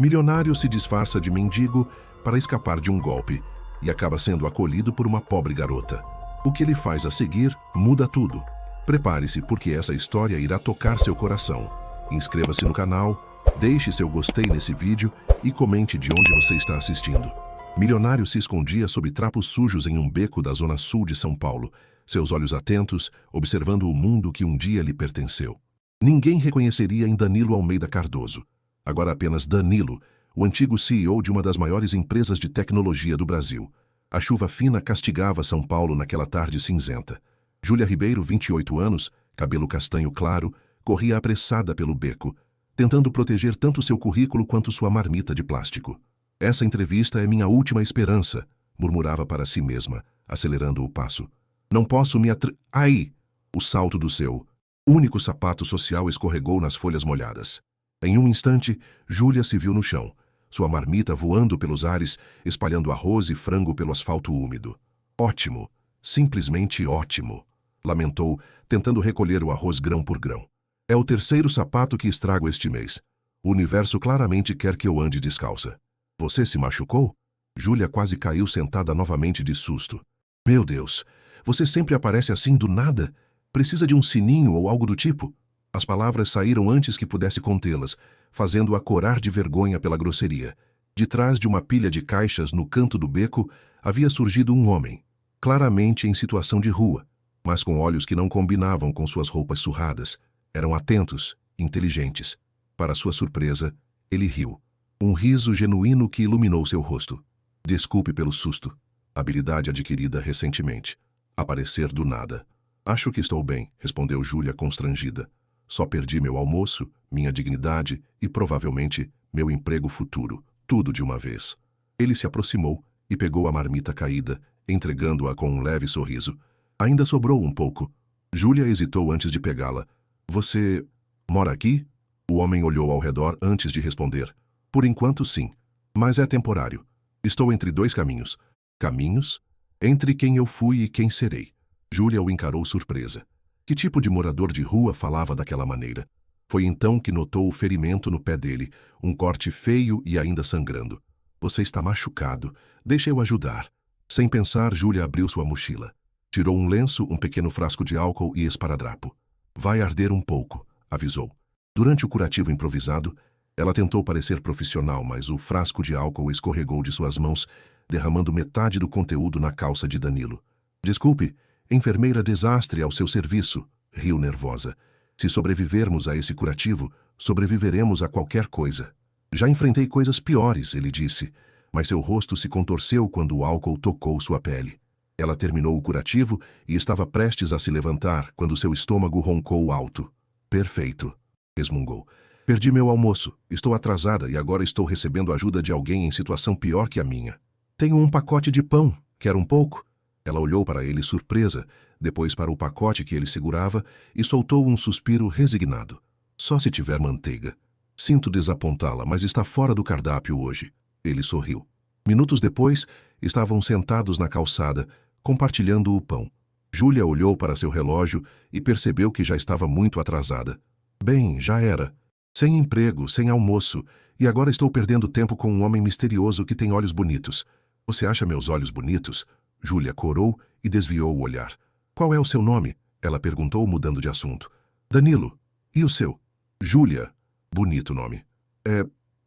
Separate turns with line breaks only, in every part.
Milionário se disfarça de mendigo para escapar de um golpe e acaba sendo acolhido por uma pobre garota. O que ele faz a seguir muda tudo. Prepare-se porque essa história irá tocar seu coração. Inscreva-se no canal, deixe seu gostei nesse vídeo e comente de onde você está assistindo. Milionário se escondia sob trapos sujos em um beco da zona sul de São Paulo, seus olhos atentos, observando o mundo que um dia lhe pertenceu. Ninguém reconheceria em Danilo Almeida Cardoso. Agora apenas Danilo, o antigo CEO de uma das maiores empresas de tecnologia do Brasil. A chuva fina castigava São Paulo naquela tarde cinzenta. Júlia Ribeiro, 28 anos, cabelo castanho claro, corria apressada pelo beco, tentando proteger tanto seu currículo quanto sua marmita de plástico. Essa entrevista é minha última esperança, murmurava para si mesma, acelerando o passo. Não posso me Ai! O salto do seu único sapato social escorregou nas folhas molhadas. Em um instante, Júlia se viu no chão, sua marmita voando pelos ares, espalhando arroz e frango pelo asfalto úmido. Ótimo! Simplesmente ótimo! Lamentou, tentando recolher o arroz grão por grão. É o terceiro sapato que estrago este mês. O universo claramente quer que eu ande descalça. Você se machucou? Júlia quase caiu sentada novamente de susto. Meu Deus! Você sempre aparece assim do nada? Precisa de um sininho ou algo do tipo? As palavras saíram antes que pudesse contê-las, fazendo-a corar de vergonha pela grosseria. De trás de uma pilha de caixas no canto do beco, havia surgido um homem, claramente em situação de rua, mas com olhos que não combinavam com suas roupas surradas. Eram atentos, inteligentes. Para sua surpresa, ele riu. Um riso genuíno que iluminou seu rosto. Desculpe pelo susto. Habilidade adquirida recentemente. Aparecer do nada. Acho que estou bem, respondeu Júlia constrangida. Só perdi meu almoço, minha dignidade e, provavelmente, meu emprego futuro. Tudo de uma vez. Ele se aproximou e pegou a marmita caída, entregando-a com um leve sorriso. Ainda sobrou um pouco. Júlia hesitou antes de pegá-la. Você mora aqui? O homem olhou ao redor antes de responder. Por enquanto, sim. Mas é temporário. Estou entre dois caminhos. Caminhos? Entre quem eu fui e quem serei. Júlia o encarou surpresa. Que tipo de morador de rua falava daquela maneira? Foi então que notou o ferimento no pé dele, um corte feio e ainda sangrando. Você está machucado. Deixa eu ajudar. Sem pensar, Júlia abriu sua mochila. Tirou um lenço, um pequeno frasco de álcool e esparadrapo. Vai arder um pouco, avisou. Durante o curativo improvisado, ela tentou parecer profissional, mas o frasco de álcool escorregou de suas mãos, derramando metade do conteúdo na calça de Danilo. Desculpe, enfermeira desastre ao seu serviço, riu nervosa. Se sobrevivermos a esse curativo, sobreviveremos a qualquer coisa. Já enfrentei coisas piores, ele disse, mas seu rosto se contorceu quando o álcool tocou sua pele. Ela terminou o curativo e estava prestes a se levantar quando seu estômago roncou alto. Perfeito, resmungou. Perdi meu almoço, estou atrasada e agora estou recebendo ajuda de alguém em situação pior que a minha. Tenho um pacote de pão, quer um pouco? Ela olhou para ele surpresa, depois para o pacote que ele segurava e soltou um suspiro resignado. Só se tiver manteiga. Sinto desapontá-la, mas está fora do cardápio hoje. Ele sorriu. Minutos depois, estavam sentados na calçada, compartilhando o pão. Júlia olhou para seu relógio e percebeu que já estava muito atrasada. Bem, já era. Sem emprego, sem almoço, e agora estou perdendo tempo com um homem misterioso que tem olhos bonitos. Você acha meus olhos bonitos? Júlia corou e desviou o olhar. Qual é o seu nome? Ela perguntou, mudando de assunto. Danilo. E o seu? Júlia. Bonito nome. É,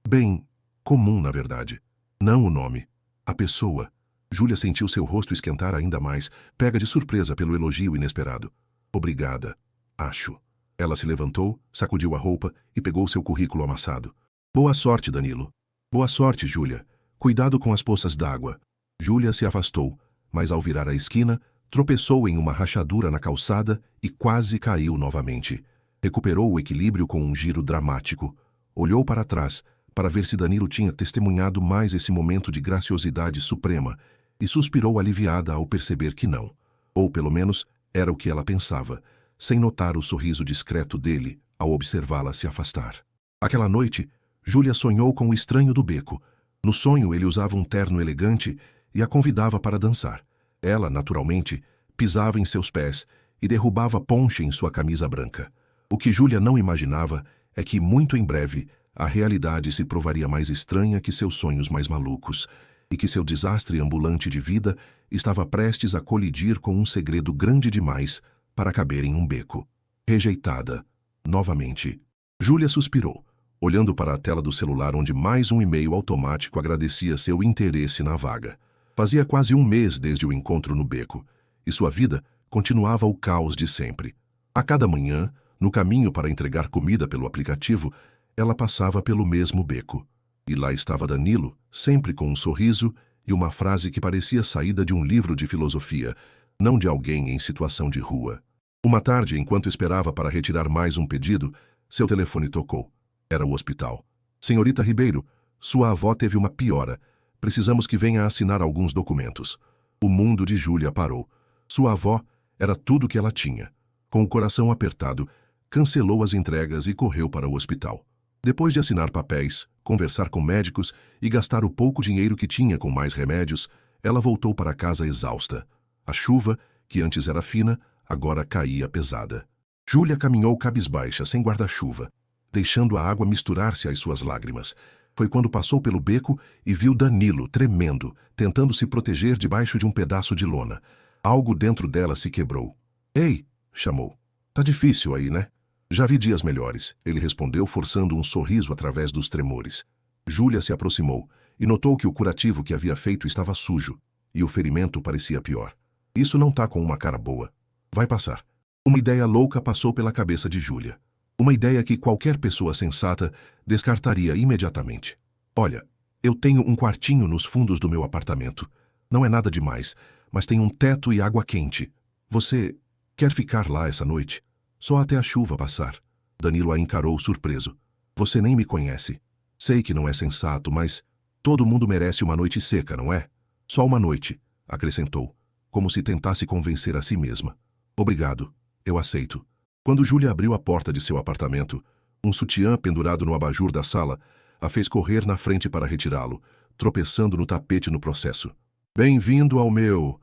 bem, comum, na verdade. Não o nome. A pessoa. Júlia sentiu seu rosto esquentar ainda mais, pega de surpresa pelo elogio inesperado. Obrigada. Acho. Ela se levantou, sacudiu a roupa e pegou seu currículo amassado. Boa sorte, Danilo. Boa sorte, Júlia. Cuidado com as poças d'água. Júlia se afastou, mas ao virar a esquina, tropeçou em uma rachadura na calçada e quase caiu novamente. Recuperou o equilíbrio com um giro dramático. Olhou para trás, para ver se Danilo tinha testemunhado mais esse momento de graciosidade suprema, e suspirou aliviada ao perceber que não. Ou, pelo menos, era o que ela pensava, sem notar o sorriso discreto dele ao observá-la se afastar. Aquela noite, Júlia sonhou com o estranho do beco. No sonho, ele usava um terno elegante e a convidava para dançar. Ela, naturalmente, pisava em seus pés e derrubava ponche em sua camisa branca. O que Júlia não imaginava é que, muito em breve, a realidade se provaria mais estranha que seus sonhos mais malucos, e que seu desastre ambulante de vida estava prestes a colidir com um segredo grande demais para caber em um beco. Rejeitada. Novamente. Júlia suspirou, olhando para a tela do celular onde mais um e-mail automático agradecia seu interesse na vaga. Fazia quase um mês desde o encontro no beco, e sua vida continuava o caos de sempre. A cada manhã, no caminho para entregar comida pelo aplicativo, ela passava pelo mesmo beco. E lá estava Danilo, sempre com um sorriso e uma frase que parecia saída de um livro de filosofia, não de alguém em situação de rua. Uma tarde, enquanto esperava para retirar mais um pedido, seu telefone tocou. Era o hospital. Senhorita Ribeiro, sua avó teve uma piora. Precisamos que venha assinar alguns documentos. O mundo de Júlia parou. Sua avó era tudo que ela tinha. Com o coração apertado, cancelou as entregas e correu para o hospital. Depois de assinar papéis, conversar com médicos e gastar o pouco dinheiro que tinha com mais remédios, ela voltou para casa exausta. A chuva, que antes era fina, agora caía pesada. Júlia caminhou cabisbaixa, sem guarda-chuva, deixando a água misturar-se às suas lágrimas. Foi quando passou pelo beco e viu Danilo, tremendo, tentando se proteger debaixo de um pedaço de lona. Algo dentro dela se quebrou. "Ei!" chamou. "Tá difícil aí, né?" "Já vi dias melhores", ele respondeu, forçando um sorriso através dos tremores. Júlia se aproximou e notou que o curativo que havia feito estava sujo, e o ferimento parecia pior. "Isso não tá com uma cara boa. Vai passar." Uma ideia louca passou pela cabeça de Júlia. Uma ideia que qualquer pessoa sensata descartaria imediatamente. "Olha, eu tenho um quartinho nos fundos do meu apartamento. Não é nada demais, mas tem um teto e água quente. Você quer ficar lá essa noite? Só até a chuva passar." Danilo a encarou surpreso. "Você nem me conhece. Sei que não é sensato, mas todo mundo merece uma noite seca, não é? Só uma noite", acrescentou, como se tentasse convencer a si mesma. "Obrigado, eu aceito." Quando Júlia abriu a porta de seu apartamento, um sutiã pendurado no abajur da sala a fez correr na frente para retirá-lo, tropeçando no tapete no processo. "Bem-vindo ao meu...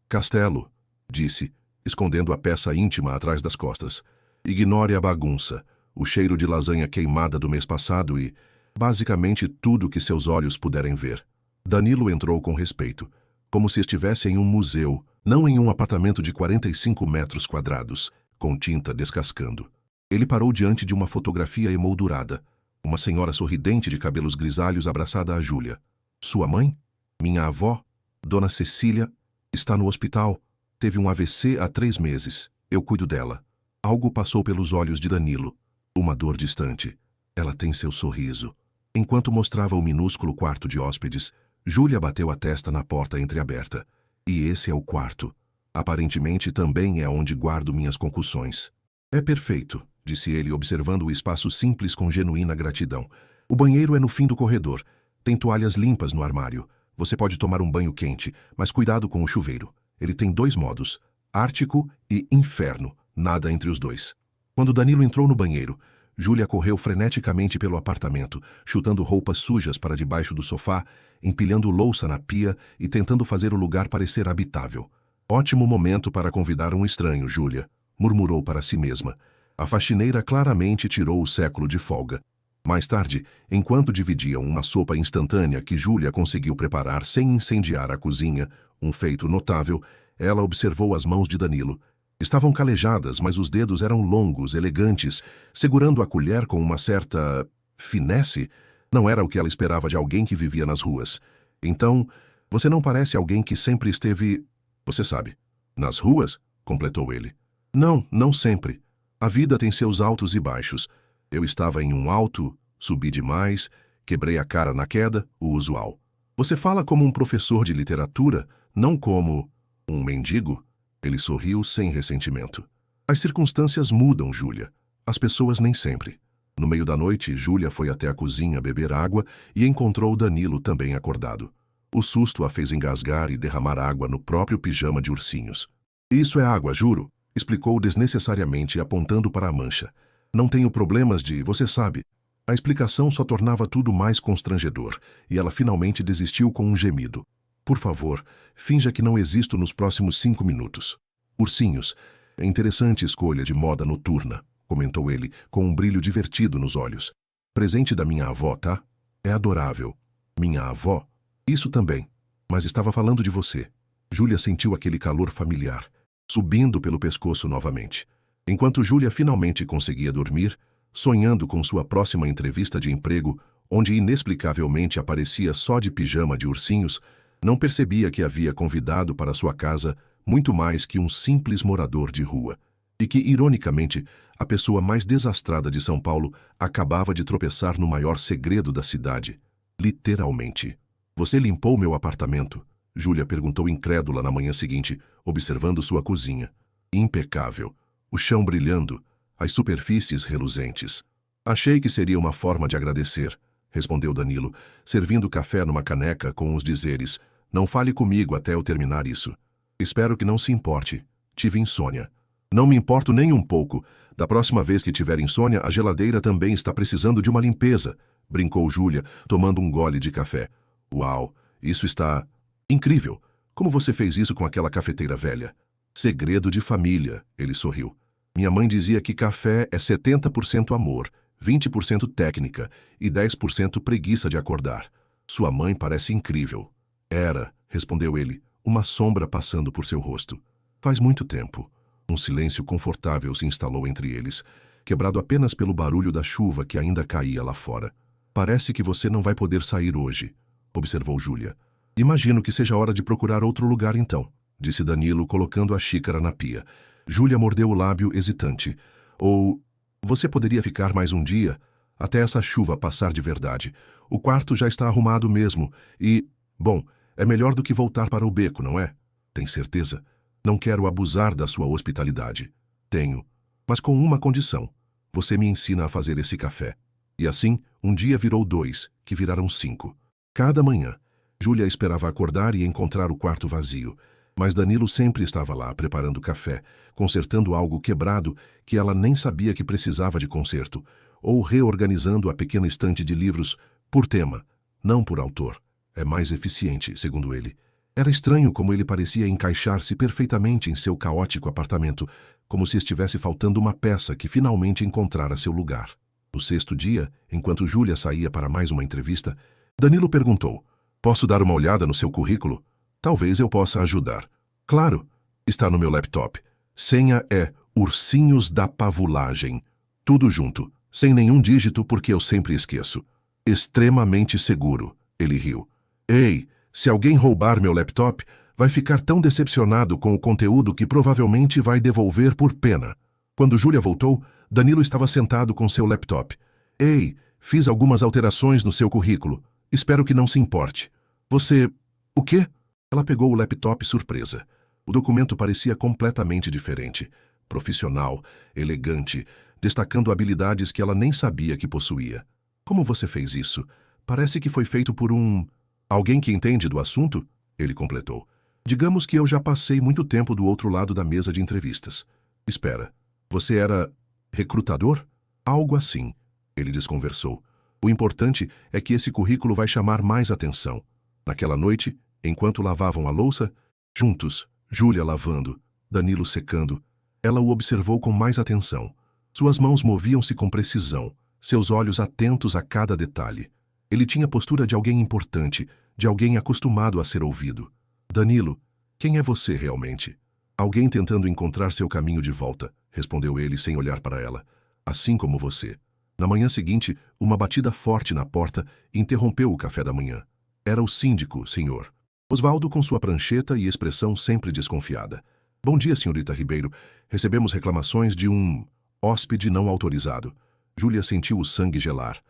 castelo", disse, escondendo a peça íntima atrás das costas. "Ignore a bagunça, o cheiro de lasanha queimada do mês passado e, basicamente, tudo que seus olhos puderem ver." Danilo entrou com respeito, como se estivesse em um museu, não em um apartamento de 45 metros quadrados, com tinta descascando. Ele parou diante de uma fotografia emoldurada, uma senhora sorridente de cabelos grisalhos abraçada a Júlia. "Sua mãe? Minha avó? Dona Cecília? Está no hospital. Teve um AVC há 3 meses. Eu cuido dela." Algo passou pelos olhos de Danilo. Uma dor distante. Ela tem seu sorriso. Enquanto mostrava o minúsculo quarto de hóspedes, Júlia bateu a testa na porta entreaberta. "E esse é o quarto. Aparentemente também é onde guardo minhas concussões." "É perfeito", disse ele, observando o espaço simples com genuína gratidão. "O banheiro é no fim do corredor. Tem toalhas limpas no armário. Você pode tomar um banho quente, mas cuidado com o chuveiro. Ele tem 2 modos, Ártico e Inferno, nada entre os dois." Quando Danilo entrou no banheiro, Júlia correu freneticamente pelo apartamento, chutando roupas sujas para debaixo do sofá, empilhando louça na pia e tentando fazer o lugar parecer habitável. "Ótimo momento para convidar um estranho, Júlia", murmurou para si mesma. A faxineira claramente tirou o século de folga. Mais tarde, enquanto dividiam uma sopa instantânea que Júlia conseguiu preparar sem incendiar a cozinha, um feito notável, ela observou as mãos de Danilo. Estavam calejadas, mas os dedos eram longos, elegantes, segurando a colher com uma certa finesse. Não era o que ela esperava de alguém que vivia nas ruas. "Então, você não parece alguém que sempre esteve... você sabe." "Nas ruas?" completou ele. "Não, não sempre. A vida tem seus altos e baixos. Eu estava em um alto, subi demais, quebrei a cara na queda, o usual." "Você fala como um professor de literatura, não como um mendigo?" Ele sorriu sem ressentimento. "As circunstâncias mudam, Júlia. As pessoas nem sempre." No meio da noite, Júlia foi até a cozinha beber água e encontrou Danilo também acordado. O susto a fez engasgar e derramar água no próprio pijama de ursinhos. "Isso é água, juro", explicou desnecessariamente, apontando para a mancha. "Não tenho problemas de... você sabe." A explicação só tornava tudo mais constrangedor, e ela finalmente desistiu com um gemido. "Por favor, finja que não existo nos próximos 5 minutos." "Ursinhos. É interessante escolha de moda noturna", comentou ele, com um brilho divertido nos olhos. Presente da minha avó, tá? É adorável. Minha avó? Isso também. Mas estava falando de você. Júlia sentiu aquele calor familiar, subindo pelo pescoço novamente. Enquanto Júlia finalmente conseguia dormir, sonhando com sua próxima entrevista de emprego, onde inexplicavelmente aparecia só de pijama de ursinhos, não percebia que havia convidado para sua casa muito mais que um simples morador de rua. E que, ironicamente, a pessoa mais desastrada de São Paulo acabava de tropeçar no maior segredo da cidade. Literalmente. Você limpou meu apartamento? Júlia perguntou incrédula na manhã seguinte, observando sua cozinha. Impecável. O chão brilhando, as superfícies reluzentes. Achei que seria uma forma de agradecer, respondeu Danilo, servindo café numa caneca com os dizeres: não fale comigo até eu terminar isso. Espero que não se importe. Tive insônia. Não me importo nem um pouco. Da próxima vez que tiver insônia, a geladeira também está precisando de uma limpeza, brincou Júlia, tomando um gole de café. Uau, isso está incrível. Como você fez isso com aquela cafeteira velha? Segredo de família, ele sorriu. Minha mãe dizia que café é 70% amor, 20% técnica e 10% preguiça de acordar. Sua mãe parece incrível. Era, respondeu ele, uma sombra passando por seu rosto. Faz muito tempo. Um silêncio confortável se instalou entre eles, quebrado apenas pelo barulho da chuva que ainda caía lá fora. Parece que você não vai poder sair hoje, observou Júlia. Imagino que seja hora de procurar outro lugar então, disse Danilo, colocando a xícara na pia. Júlia mordeu o lábio hesitante. Ou você poderia ficar mais um dia, até essa chuva passar de verdade. O quarto já está arrumado mesmo e, bom, é melhor do que voltar para o beco, não é? Tem certeza? Não quero abusar da sua hospitalidade. Tenho, mas com uma condição. Você me ensina a fazer esse café. E assim, um dia virou 2, que viraram 5. Cada manhã, Júlia esperava acordar e encontrar o quarto vazio. Mas Danilo sempre estava lá, preparando café, consertando algo quebrado que ela nem sabia que precisava de conserto, ou reorganizando a pequena estante de livros por tema, não por autor. É mais eficiente, segundo ele. Era estranho como ele parecia encaixar-se perfeitamente em seu caótico apartamento, como se estivesse faltando uma peça que finalmente encontrara seu lugar. No 6º dia, enquanto Júlia saía para mais uma entrevista, Danilo perguntou: posso dar uma olhada no seu currículo? Talvez eu possa ajudar. Claro, está no meu laptop. Senha é Ursinhos da Pavulagem. Tudo junto, sem nenhum dígito porque eu sempre esqueço. Extremamente seguro, ele riu. Ei, se alguém roubar meu laptop, vai ficar tão decepcionado com o conteúdo que provavelmente vai devolver por pena. Quando Júlia voltou, Danilo estava sentado com seu laptop. Ei, fiz algumas alterações no seu currículo. Espero que não se importe. Você... O quê? Ela pegou o laptop surpresa. O documento parecia completamente diferente. Profissional, elegante, destacando habilidades que ela nem sabia que possuía. Como você fez isso? Parece que foi feito por alguém que entende do assunto? Ele completou. Digamos que eu já passei muito tempo do outro lado da mesa de entrevistas. Espera, você era recrutador? Algo assim, ele desconversou. O importante é que esse currículo vai chamar mais atenção. Naquela noite, enquanto lavavam a louça, juntos, Júlia lavando, Danilo secando, ela o observou com mais atenção. Suas mãos moviam-se com precisão, seus olhos atentos a cada detalhe. Ele tinha a postura de alguém importante, de alguém acostumado a ser ouvido. Danilo, quem é você realmente? Alguém tentando encontrar seu caminho de volta, respondeu ele sem olhar para ela. Assim como você. Na manhã seguinte, uma batida forte na porta interrompeu o café da manhã. Era o síndico, senhor. Osvaldo com sua prancheta e expressão sempre desconfiada. Bom dia, senhorita Ribeiro. Recebemos reclamações de um hóspede não autorizado. Júlia sentiu o sangue gelar.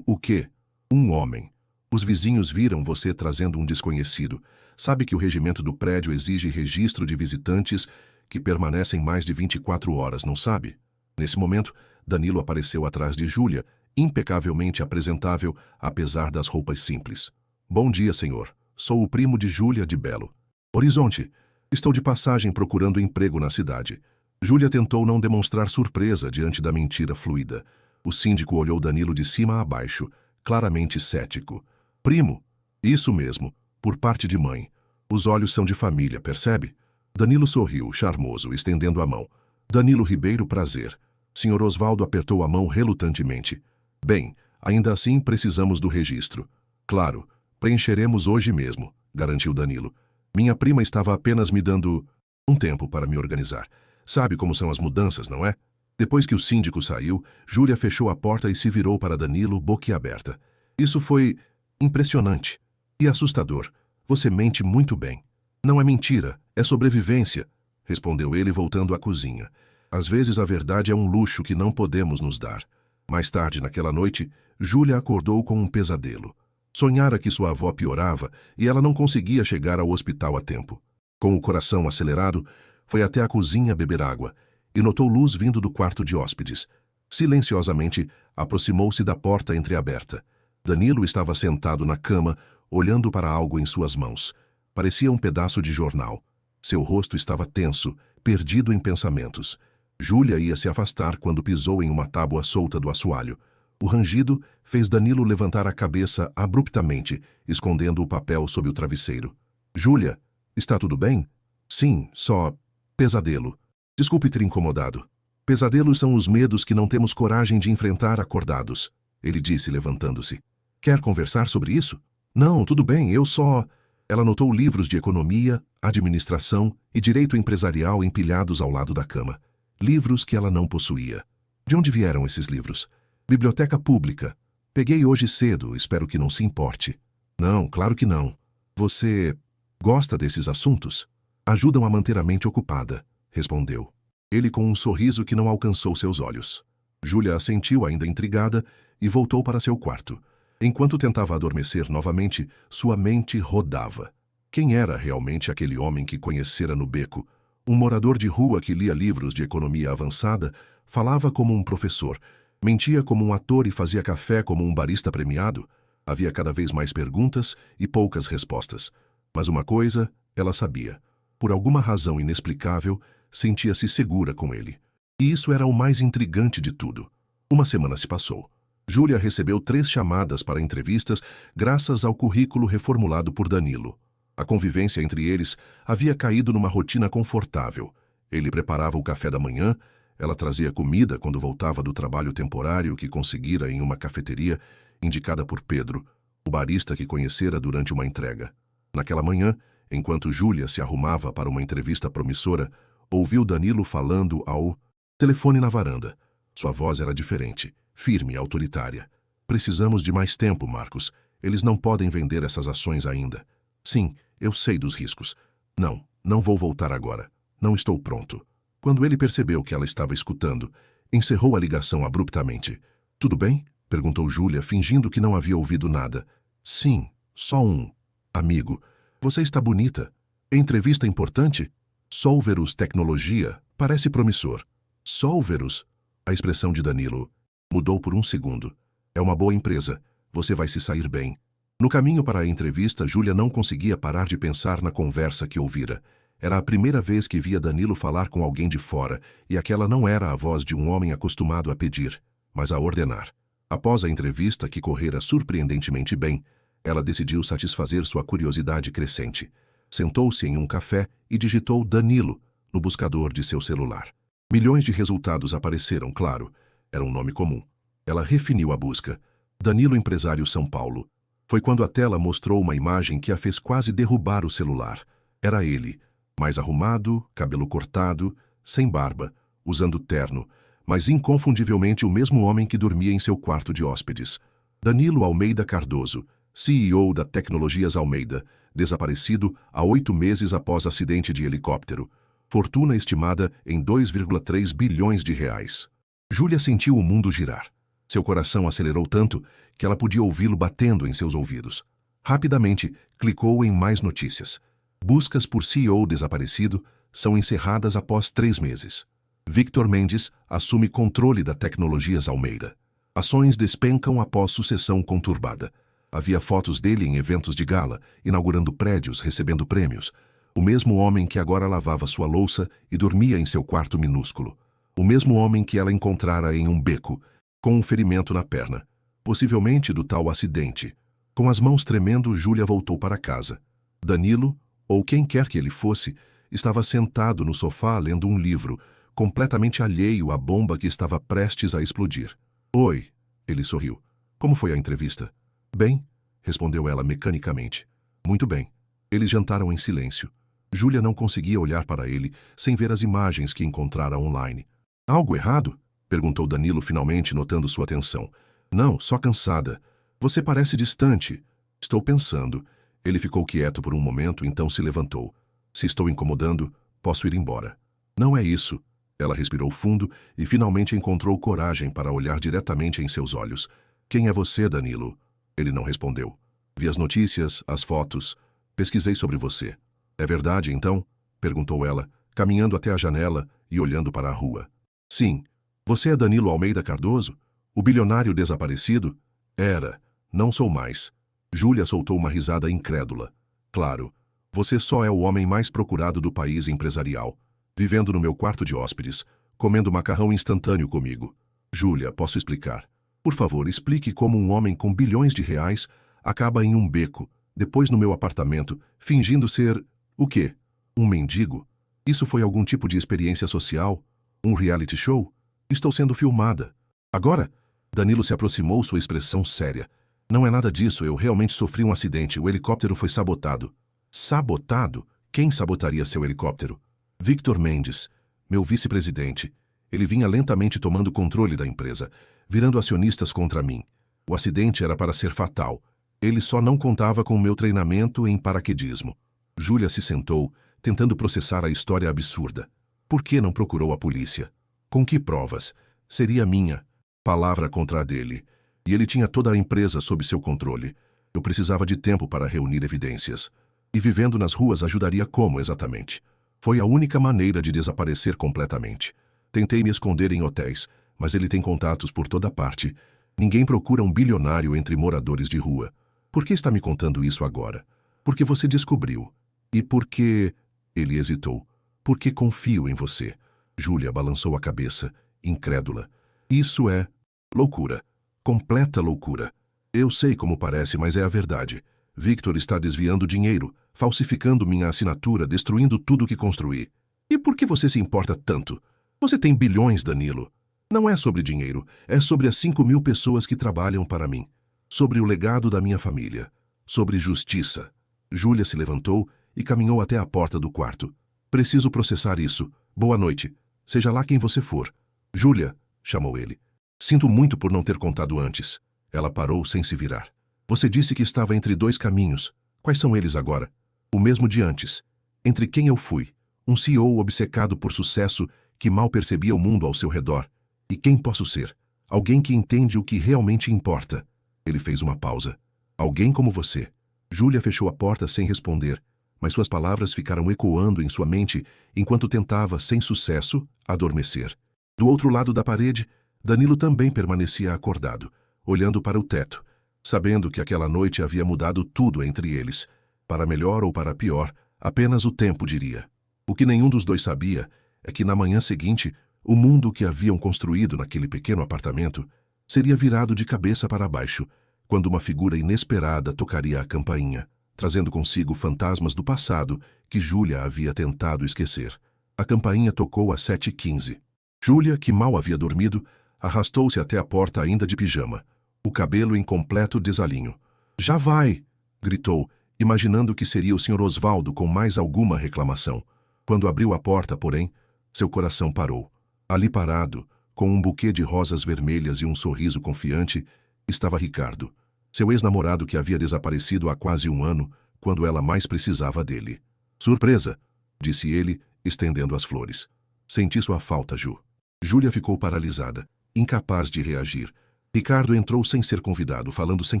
O quê? Um homem. Os vizinhos viram você trazendo um desconhecido. Sabe que o regimento do prédio exige registro de visitantes que permanecem mais de 24 horas, não sabe? Nesse momento, Danilo apareceu atrás de Júlia, impecavelmente apresentável, apesar das roupas simples. Bom dia, senhor. Sou o primo de Júlia de Belo. Horizonte. Estou de passagem procurando emprego na cidade. Júlia tentou não demonstrar surpresa diante da mentira fluida. O síndico olhou Danilo de cima a baixo, claramente cético. Primo? Isso mesmo, por parte de mãe. Os olhos são de família, percebe? Danilo sorriu, charmoso, estendendo a mão. Danilo Ribeiro, prazer. Senhor Osvaldo apertou a mão relutantemente. Bem, Ainda assim, precisamos do registro. Claro, preencheremos hoje mesmo, garantiu Danilo. Minha prima estava apenas me dando um tempo para me organizar. Sabe como são as mudanças, não é? Depois que o síndico saiu, Júlia fechou a porta e se virou para Danilo boquiaberta. Isso foi impressionante e assustador. Você mente muito bem. Não é mentira, é sobrevivência, respondeu ele voltando à cozinha. Às vezes a verdade é um luxo que não podemos nos dar. Mais tarde naquela noite, Júlia acordou com um pesadelo. Sonhara que sua avó piorava e ela não conseguia chegar ao hospital a tempo. Com o coração acelerado, foi até a cozinha beber água e notou luz vindo do quarto de hóspedes. Silenciosamente, aproximou-se da porta entreaberta. Danilo estava sentado na cama, olhando para algo em suas mãos. Parecia um pedaço de jornal. Seu rosto estava tenso, perdido em pensamentos. Júlia ia se afastar quando pisou em uma tábua solta do assoalho. O rangido fez Danilo levantar a cabeça abruptamente, escondendo o papel sob o travesseiro. Júlia, está tudo bem? Sim, só pesadelo. Desculpe ter incomodado. Pesadelos são os medos que não temos coragem de enfrentar acordados, ele disse, levantando-se. Quer conversar sobre isso? Não, tudo bem, eu só... Ela notou livros de economia, administração e direito empresarial empilhados ao lado da cama. Livros que ela não possuía. De onde vieram esses livros? Biblioteca pública. Peguei hoje cedo, espero que não se importe. Não, claro que não. Você gosta desses assuntos? Ajudam a manter a mente ocupada, respondeu. Ele com um sorriso que não alcançou seus olhos. Júlia assentiu, ainda intrigada, e voltou para seu quarto. Enquanto tentava adormecer novamente, sua mente rodava. Quem era realmente aquele homem que conhecera no beco? Um morador de rua que lia livros de economia avançada, falava como um professor, mentia como um ator e fazia café como um barista premiado? Havia cada vez mais perguntas e poucas respostas. Mas uma coisa ela sabia. Por alguma razão inexplicável, sentia-se segura com ele. E isso era o mais intrigante de tudo. Uma semana se passou. Júlia recebeu 3 chamadas para entrevistas graças ao currículo reformulado por Danilo. A convivência entre eles havia caído numa rotina confortável. Ele preparava o café da manhã, ela trazia comida quando voltava do trabalho temporário que conseguira em uma cafeteria indicada por Pedro, o barista que conhecera durante uma entrega. Naquela manhã, enquanto Júlia se arrumava para uma entrevista promissora, ouviu Danilo falando ao telefone na varanda. Sua voz era diferente, firme e autoritária. Precisamos de mais tempo, Marcos. Eles não podem vender essas ações ainda. Sim, eu sei dos riscos. Não vou voltar agora. Não estou pronto. Quando ele percebeu que ela estava escutando, encerrou a ligação abruptamente. Tudo bem? Perguntou Júlia, fingindo que não havia ouvido nada. Sim, só um. Amigo, você está bonita. Entrevista importante? Solverus Tecnologia parece promissor. Solverus? A expressão de Danilo mudou por um segundo. É uma boa empresa. Você vai se sair bem. No caminho para a entrevista, Júlia não conseguia parar de pensar na conversa que ouvira. Era a primeira vez que via Danilo falar com alguém de fora, e aquela não era a voz de um homem acostumado a pedir, mas a ordenar. Após a entrevista, que correra surpreendentemente bem, ela decidiu satisfazer sua curiosidade crescente. Sentou-se em um café e digitou Danilo no buscador de seu celular. Milhões de resultados apareceram, claro. Era um nome comum. Ela refiniu a busca. Danilo Empresário São Paulo. Foi quando a tela mostrou uma imagem que a fez quase derrubar o celular. Era ele, mais arrumado, cabelo cortado, sem barba, usando terno, mas inconfundivelmente o mesmo homem que dormia em seu quarto de hóspedes. Danilo Almeida Cardoso, CEO da Tecnologias Almeida, desaparecido há 8 meses após acidente de helicóptero. Fortuna estimada em 2,3 bilhões de reais. Júlia sentiu o mundo girar. Seu coração acelerou tanto que ela podia ouvi-lo batendo em seus ouvidos. Rapidamente, clicou em mais notícias. Buscas por CEO desaparecido são encerradas após 3 meses. Victor Mendes assume controle da Tecnologias Almeida. Ações despencam após sucessão conturbada. Havia fotos dele em eventos de gala, inaugurando prédios, recebendo prêmios. O mesmo homem que agora lavava sua louça e dormia em seu quarto minúsculo. O mesmo homem que ela encontrara em um beco, com um ferimento na perna, possivelmente do tal acidente. Com as mãos tremendo, Júlia voltou para casa. Danilo, ou quem quer que ele fosse, estava sentado no sofá lendo um livro, completamente alheio à bomba que estava prestes a explodir. Oi, ele sorriu. Como foi a entrevista? Bem, respondeu ela mecanicamente. Muito bem. Eles jantaram em silêncio. Júlia não conseguia olhar para ele sem ver as imagens que encontrara online. Algo errado? Perguntou Danilo finalmente, notando sua atenção. Não, só cansada. Você parece distante. Estou pensando. Ele ficou quieto por um momento, então se levantou. Se estou incomodando, posso ir embora. Não é isso. Ela respirou fundo e finalmente encontrou coragem para olhar diretamente em seus olhos. Quem é você, Danilo? Ele não respondeu. Vi as notícias, as fotos. Pesquisei sobre você. É verdade, então? Perguntou ela, caminhando até a janela e olhando para a rua. Sim. Você é Danilo Almeida Cardoso? O bilionário desaparecido? Era. Não sou mais. Júlia soltou uma risada incrédula. Claro. Você só é o homem mais procurado do país empresarial. Vivendo no meu quarto de hóspedes, comendo macarrão instantâneo comigo. Júlia, posso explicar? Por favor, explique como um homem com bilhões de reais acaba em um beco, depois no meu apartamento, fingindo ser... o quê? Um mendigo? Isso foi algum tipo de experiência social? Um reality show? Estou sendo filmada. Agora? Danilo se aproximou, sua expressão séria. Não é nada disso, eu realmente sofri um acidente, o helicóptero foi sabotado. Sabotado? Quem sabotaria seu helicóptero? Victor Mendes, meu vice-presidente. Ele vinha lentamente tomando controle da empresa, virando acionistas contra mim. O acidente era para ser fatal. Ele só não contava com o meu treinamento em paraquedismo. Júlia se sentou, tentando processar a história absurda. Por que não procurou a polícia? Com que provas? Seria minha. Palavra contra a dele. E ele tinha toda a empresa sob seu controle. Eu precisava de tempo para reunir evidências. E vivendo nas ruas ajudaria como, exatamente? Foi a única maneira de desaparecer completamente. Tentei me esconder em hotéis, mas ele tem contatos por toda parte. Ninguém procura um bilionário entre moradores de rua. Por que está me contando isso agora? Porque você descobriu. E porque... Ele hesitou. Porque confio em você. Júlia balançou a cabeça, incrédula. Isso é... loucura. Completa loucura. Eu sei como parece, mas é a verdade. Victor está desviando dinheiro, falsificando minha assinatura, destruindo tudo que construí. E por que você se importa tanto? Você tem bilhões, Danilo. Não é sobre dinheiro, é sobre as 5.000 pessoas que trabalham para mim. Sobre o legado da minha família. Sobre justiça. Júlia se levantou e caminhou até a porta do quarto. Preciso processar isso. Boa noite. Seja lá quem você for. Júlia, chamou ele. Sinto muito por não ter contado antes. Ela parou sem se virar. Você disse que estava entre dois caminhos. Quais são eles agora? O mesmo de antes. Entre quem eu fui, um CEO obcecado por sucesso que mal percebia o mundo ao seu redor. E quem posso ser? Alguém que entende o que realmente importa. Ele fez uma pausa. Alguém como você. Júlia fechou a porta sem responder, mas suas palavras ficaram ecoando em sua mente enquanto tentava, sem sucesso, adormecer. Do outro lado da parede, Danilo também permanecia acordado, olhando para o teto, sabendo que aquela noite havia mudado tudo entre eles. Para melhor ou para pior, apenas o tempo diria. O que nenhum dos dois sabia é que na manhã seguinte, o mundo que haviam construído naquele pequeno apartamento seria virado de cabeça para baixo, quando uma figura inesperada tocaria a campainha, trazendo consigo fantasmas do passado que Júlia havia tentado esquecer. A campainha tocou às 7h15. Júlia, que mal havia dormido, arrastou-se até a porta ainda de pijama, o cabelo em completo desalinho. Já vai! Gritou, imaginando que seria o Sr. Osvaldo com mais alguma reclamação. Quando abriu a porta, porém, seu coração parou. Ali parado, com um buquê de rosas vermelhas e um sorriso confiante, estava Ricardo, seu ex-namorado que havia desaparecido há quase um ano, quando ela mais precisava dele. Surpresa! Disse ele, estendendo as flores. Senti sua falta, Ju. Júlia ficou paralisada, incapaz de reagir. Ricardo entrou sem ser convidado, falando sem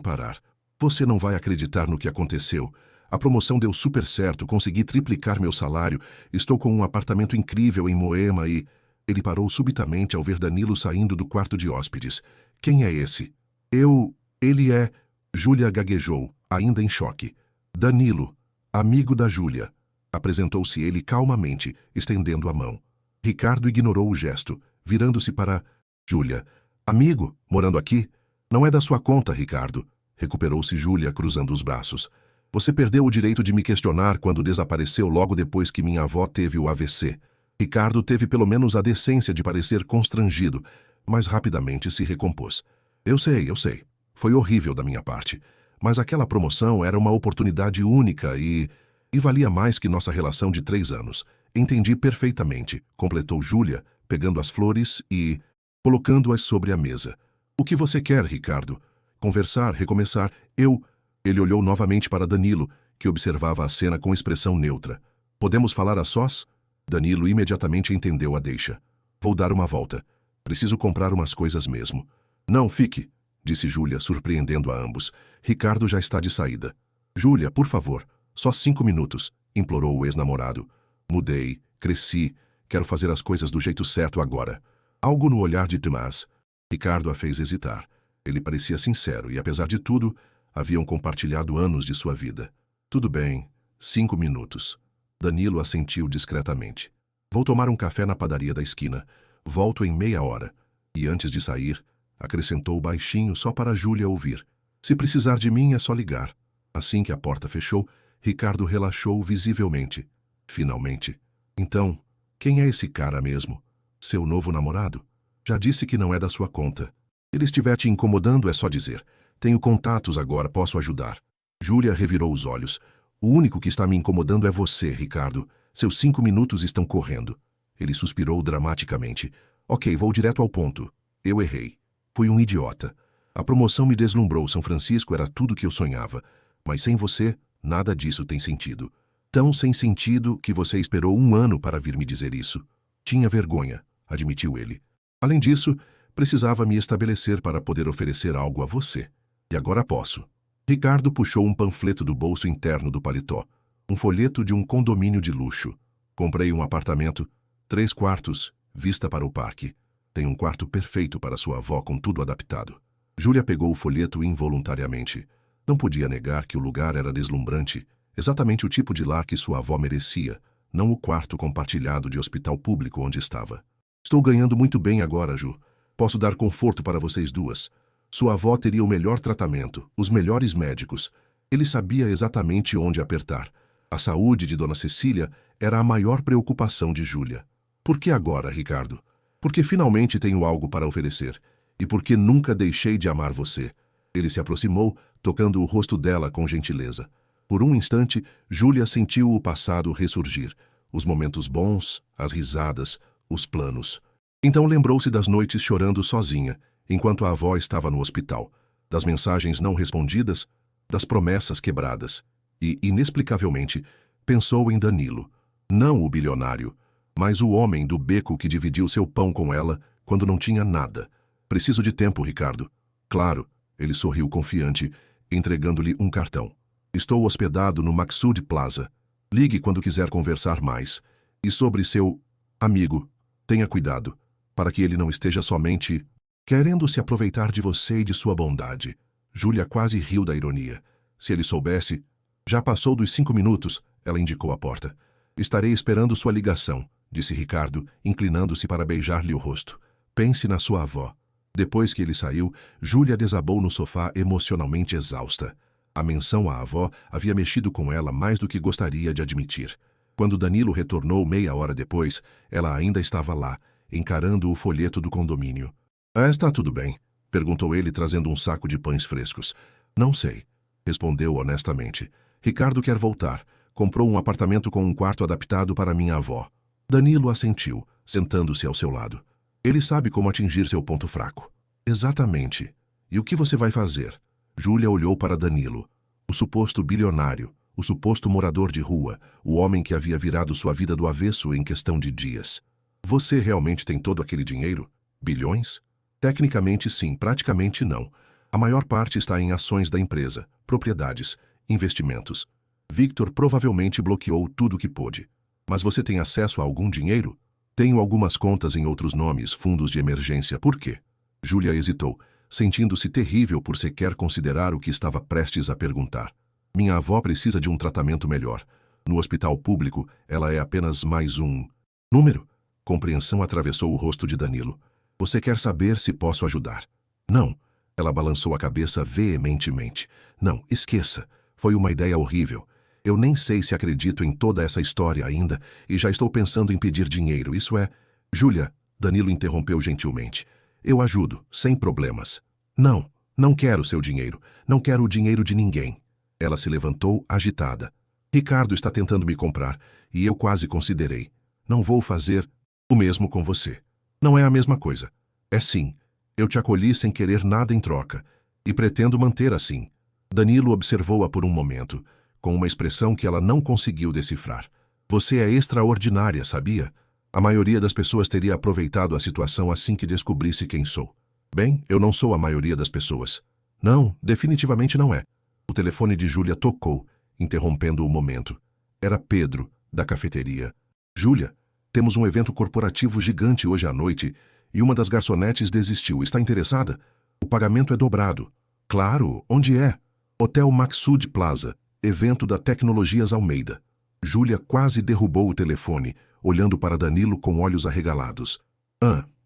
parar. Você não vai acreditar no que aconteceu. A promoção deu super certo, consegui triplicar meu salário, estou com um apartamento incrível em Moema e... Ele parou subitamente ao ver Danilo saindo do quarto de hóspedes. Quem é esse? Ele é... Júlia gaguejou, ainda em choque. Danilo, amigo da Júlia. Apresentou-se ele calmamente, estendendo a mão. Ricardo ignorou o gesto, virando-se para... Júlia. Amigo, morando aqui? Não é da sua conta, Ricardo. Recuperou-se Júlia, cruzando os braços. Você perdeu o direito de me questionar quando desapareceu logo depois que minha avó teve o AVC. Ricardo teve pelo menos a decência de parecer constrangido, mas rapidamente se recompôs. Eu sei. Foi horrível da minha parte, mas aquela promoção era uma oportunidade única e valia mais que nossa relação de 3 anos. Entendi perfeitamente, completou Júlia, pegando as flores e colocando-as sobre a mesa. O que você quer, Ricardo? Conversar, recomeçar. Ele olhou novamente para Danilo, que observava a cena com expressão neutra. Podemos falar a sós? Danilo imediatamente entendeu a deixa. Vou dar uma volta. Preciso comprar umas coisas mesmo. Não, fique, disse Júlia, surpreendendo a ambos. Ricardo já está de saída. Júlia, por favor, só 5 minutos, implorou o ex-namorado. Mudei, cresci, quero fazer as coisas do jeito certo agora. Algo no olhar de Tomás. Ricardo a fez hesitar. Ele parecia sincero e, apesar de tudo, haviam compartilhado anos de sua vida. Tudo bem, 5 minutos. Danilo assentiu discretamente. Vou tomar um café na padaria da esquina. Volto em meia hora. E antes de sair, acrescentou baixinho só para Júlia ouvir. Se precisar de mim, é só ligar. Assim que a porta fechou, Ricardo relaxou visivelmente. Finalmente. Então, quem é esse cara mesmo? Seu novo namorado? Já disse que não é da sua conta. Se ele estiver te incomodando, é só dizer. Tenho contatos agora, posso ajudar. Júlia revirou os olhos. O único que está me incomodando é você, Ricardo. Seus 5 minutos estão correndo. Ele suspirou dramaticamente. Ok, vou direto ao ponto. Eu errei. Fui um idiota. A promoção me deslumbrou. São Francisco era tudo que eu sonhava. Mas sem você, nada disso tem sentido. Tão sem sentido que você esperou 1 ano para vir me dizer isso. Tinha vergonha, admitiu ele. Além disso, precisava me estabelecer para poder oferecer algo a você. E agora posso. Ricardo puxou um panfleto do bolso interno do paletó. Um folheto de um condomínio de luxo. Comprei um apartamento, 3 quartos, vista para o parque. Tem um quarto perfeito para sua avó com tudo adaptado. Júlia pegou o folheto involuntariamente. Não podia negar que o lugar era deslumbrante, exatamente o tipo de lar que sua avó merecia, não o quarto compartilhado de hospital público onde estava. Estou ganhando muito bem agora, Ju. Posso dar conforto para vocês duas. Sua avó teria o melhor tratamento, os melhores médicos. Ele sabia exatamente onde apertar. A saúde de Dona Cecília era a maior preocupação de Júlia. Por que agora, Ricardo? Porque finalmente tenho algo para oferecer. E porque nunca deixei de amar você. Ele se aproximou, tocando o rosto dela com gentileza. Por um instante, Júlia sentiu o passado ressurgir. Os momentos bons, as risadas, os planos. Então lembrou-se das noites chorando sozinha, enquanto a avó estava no hospital, das mensagens não respondidas, das promessas quebradas. E, inexplicavelmente, pensou em Danilo. Não o bilionário, mas o homem do beco que dividiu seu pão com ela quando não tinha nada. Preciso de tempo, Ricardo. Claro, ele sorriu confiante, entregando-lhe um cartão. Estou hospedado no Maxud Plaza. Ligue quando quiser conversar mais. E sobre seu amigo, tenha cuidado, para que ele não esteja somente querendo se aproveitar de você e de sua bondade. Júlia quase riu da ironia. Se ele soubesse... Já passou dos 5 minutos, ela indicou a porta. Estarei esperando sua ligação, disse Ricardo, inclinando-se para beijar-lhe o rosto. Pense na sua avó. Depois que ele saiu, Júlia desabou no sofá emocionalmente exausta. A menção à avó havia mexido com ela mais do que gostaria de admitir. Quando Danilo retornou meia hora depois, ela ainda estava lá, encarando o folheto do condomínio. Está tudo bem? Perguntou ele, trazendo um saco de pães frescos. Não sei, respondeu honestamente. Ricardo quer voltar. Comprou um apartamento com um quarto adaptado para minha avó. Danilo assentiu, sentando-se ao seu lado. Ele sabe como atingir seu ponto fraco. Exatamente. E o que você vai fazer? Júlia olhou para Danilo. O suposto bilionário, o suposto morador de rua, o homem que havia virado sua vida do avesso em questão de dias. Você realmente tem todo aquele dinheiro? Bilhões? Tecnicamente sim, praticamente não. A maior parte está em ações da empresa, propriedades, investimentos. Victor provavelmente bloqueou tudo o que pôde. Mas você tem acesso a algum dinheiro? Tenho algumas contas em outros nomes, fundos de emergência. Por quê? Júlia hesitou, sentindo-se terrível por sequer considerar o que estava prestes a perguntar. Minha avó precisa de um tratamento melhor. No hospital público, ela é apenas mais um número. Compreensão atravessou o rosto de Danilo. Você quer saber se posso ajudar? Não. Ela balançou a cabeça veementemente. Não, esqueça. Foi uma ideia horrível. Eu nem sei se acredito em toda essa história ainda e já estou pensando em pedir dinheiro. Isso é... Júlia, Danilo interrompeu gentilmente. Eu ajudo, sem problemas. Não, Não quero seu dinheiro. Não quero o dinheiro de ninguém. Ela se levantou, agitada. Ricardo está tentando me comprar, e eu quase considerei. Não vou fazer o mesmo com você. Não é a mesma coisa. É sim. Eu te acolhi sem querer nada em troca, e pretendo manter assim. Danilo observou-a por um momento, com uma expressão que ela não conseguiu decifrar. Você é extraordinária, sabia? A maioria das pessoas teria aproveitado a situação assim que descobrisse quem sou. Bem, eu não sou a maioria das pessoas. Não, definitivamente não é. O telefone de Júlia tocou, interrompendo o momento. Era Pedro, da cafeteria. Júlia, temos um evento corporativo gigante hoje à noite e uma das garçonetes desistiu. Está interessada? O pagamento é dobrado. Claro, onde é? Hotel Maxud Plaza, evento da Tecnologias Almeida. Júlia quase derrubou o telefone, olhando para Danilo com olhos arregalados.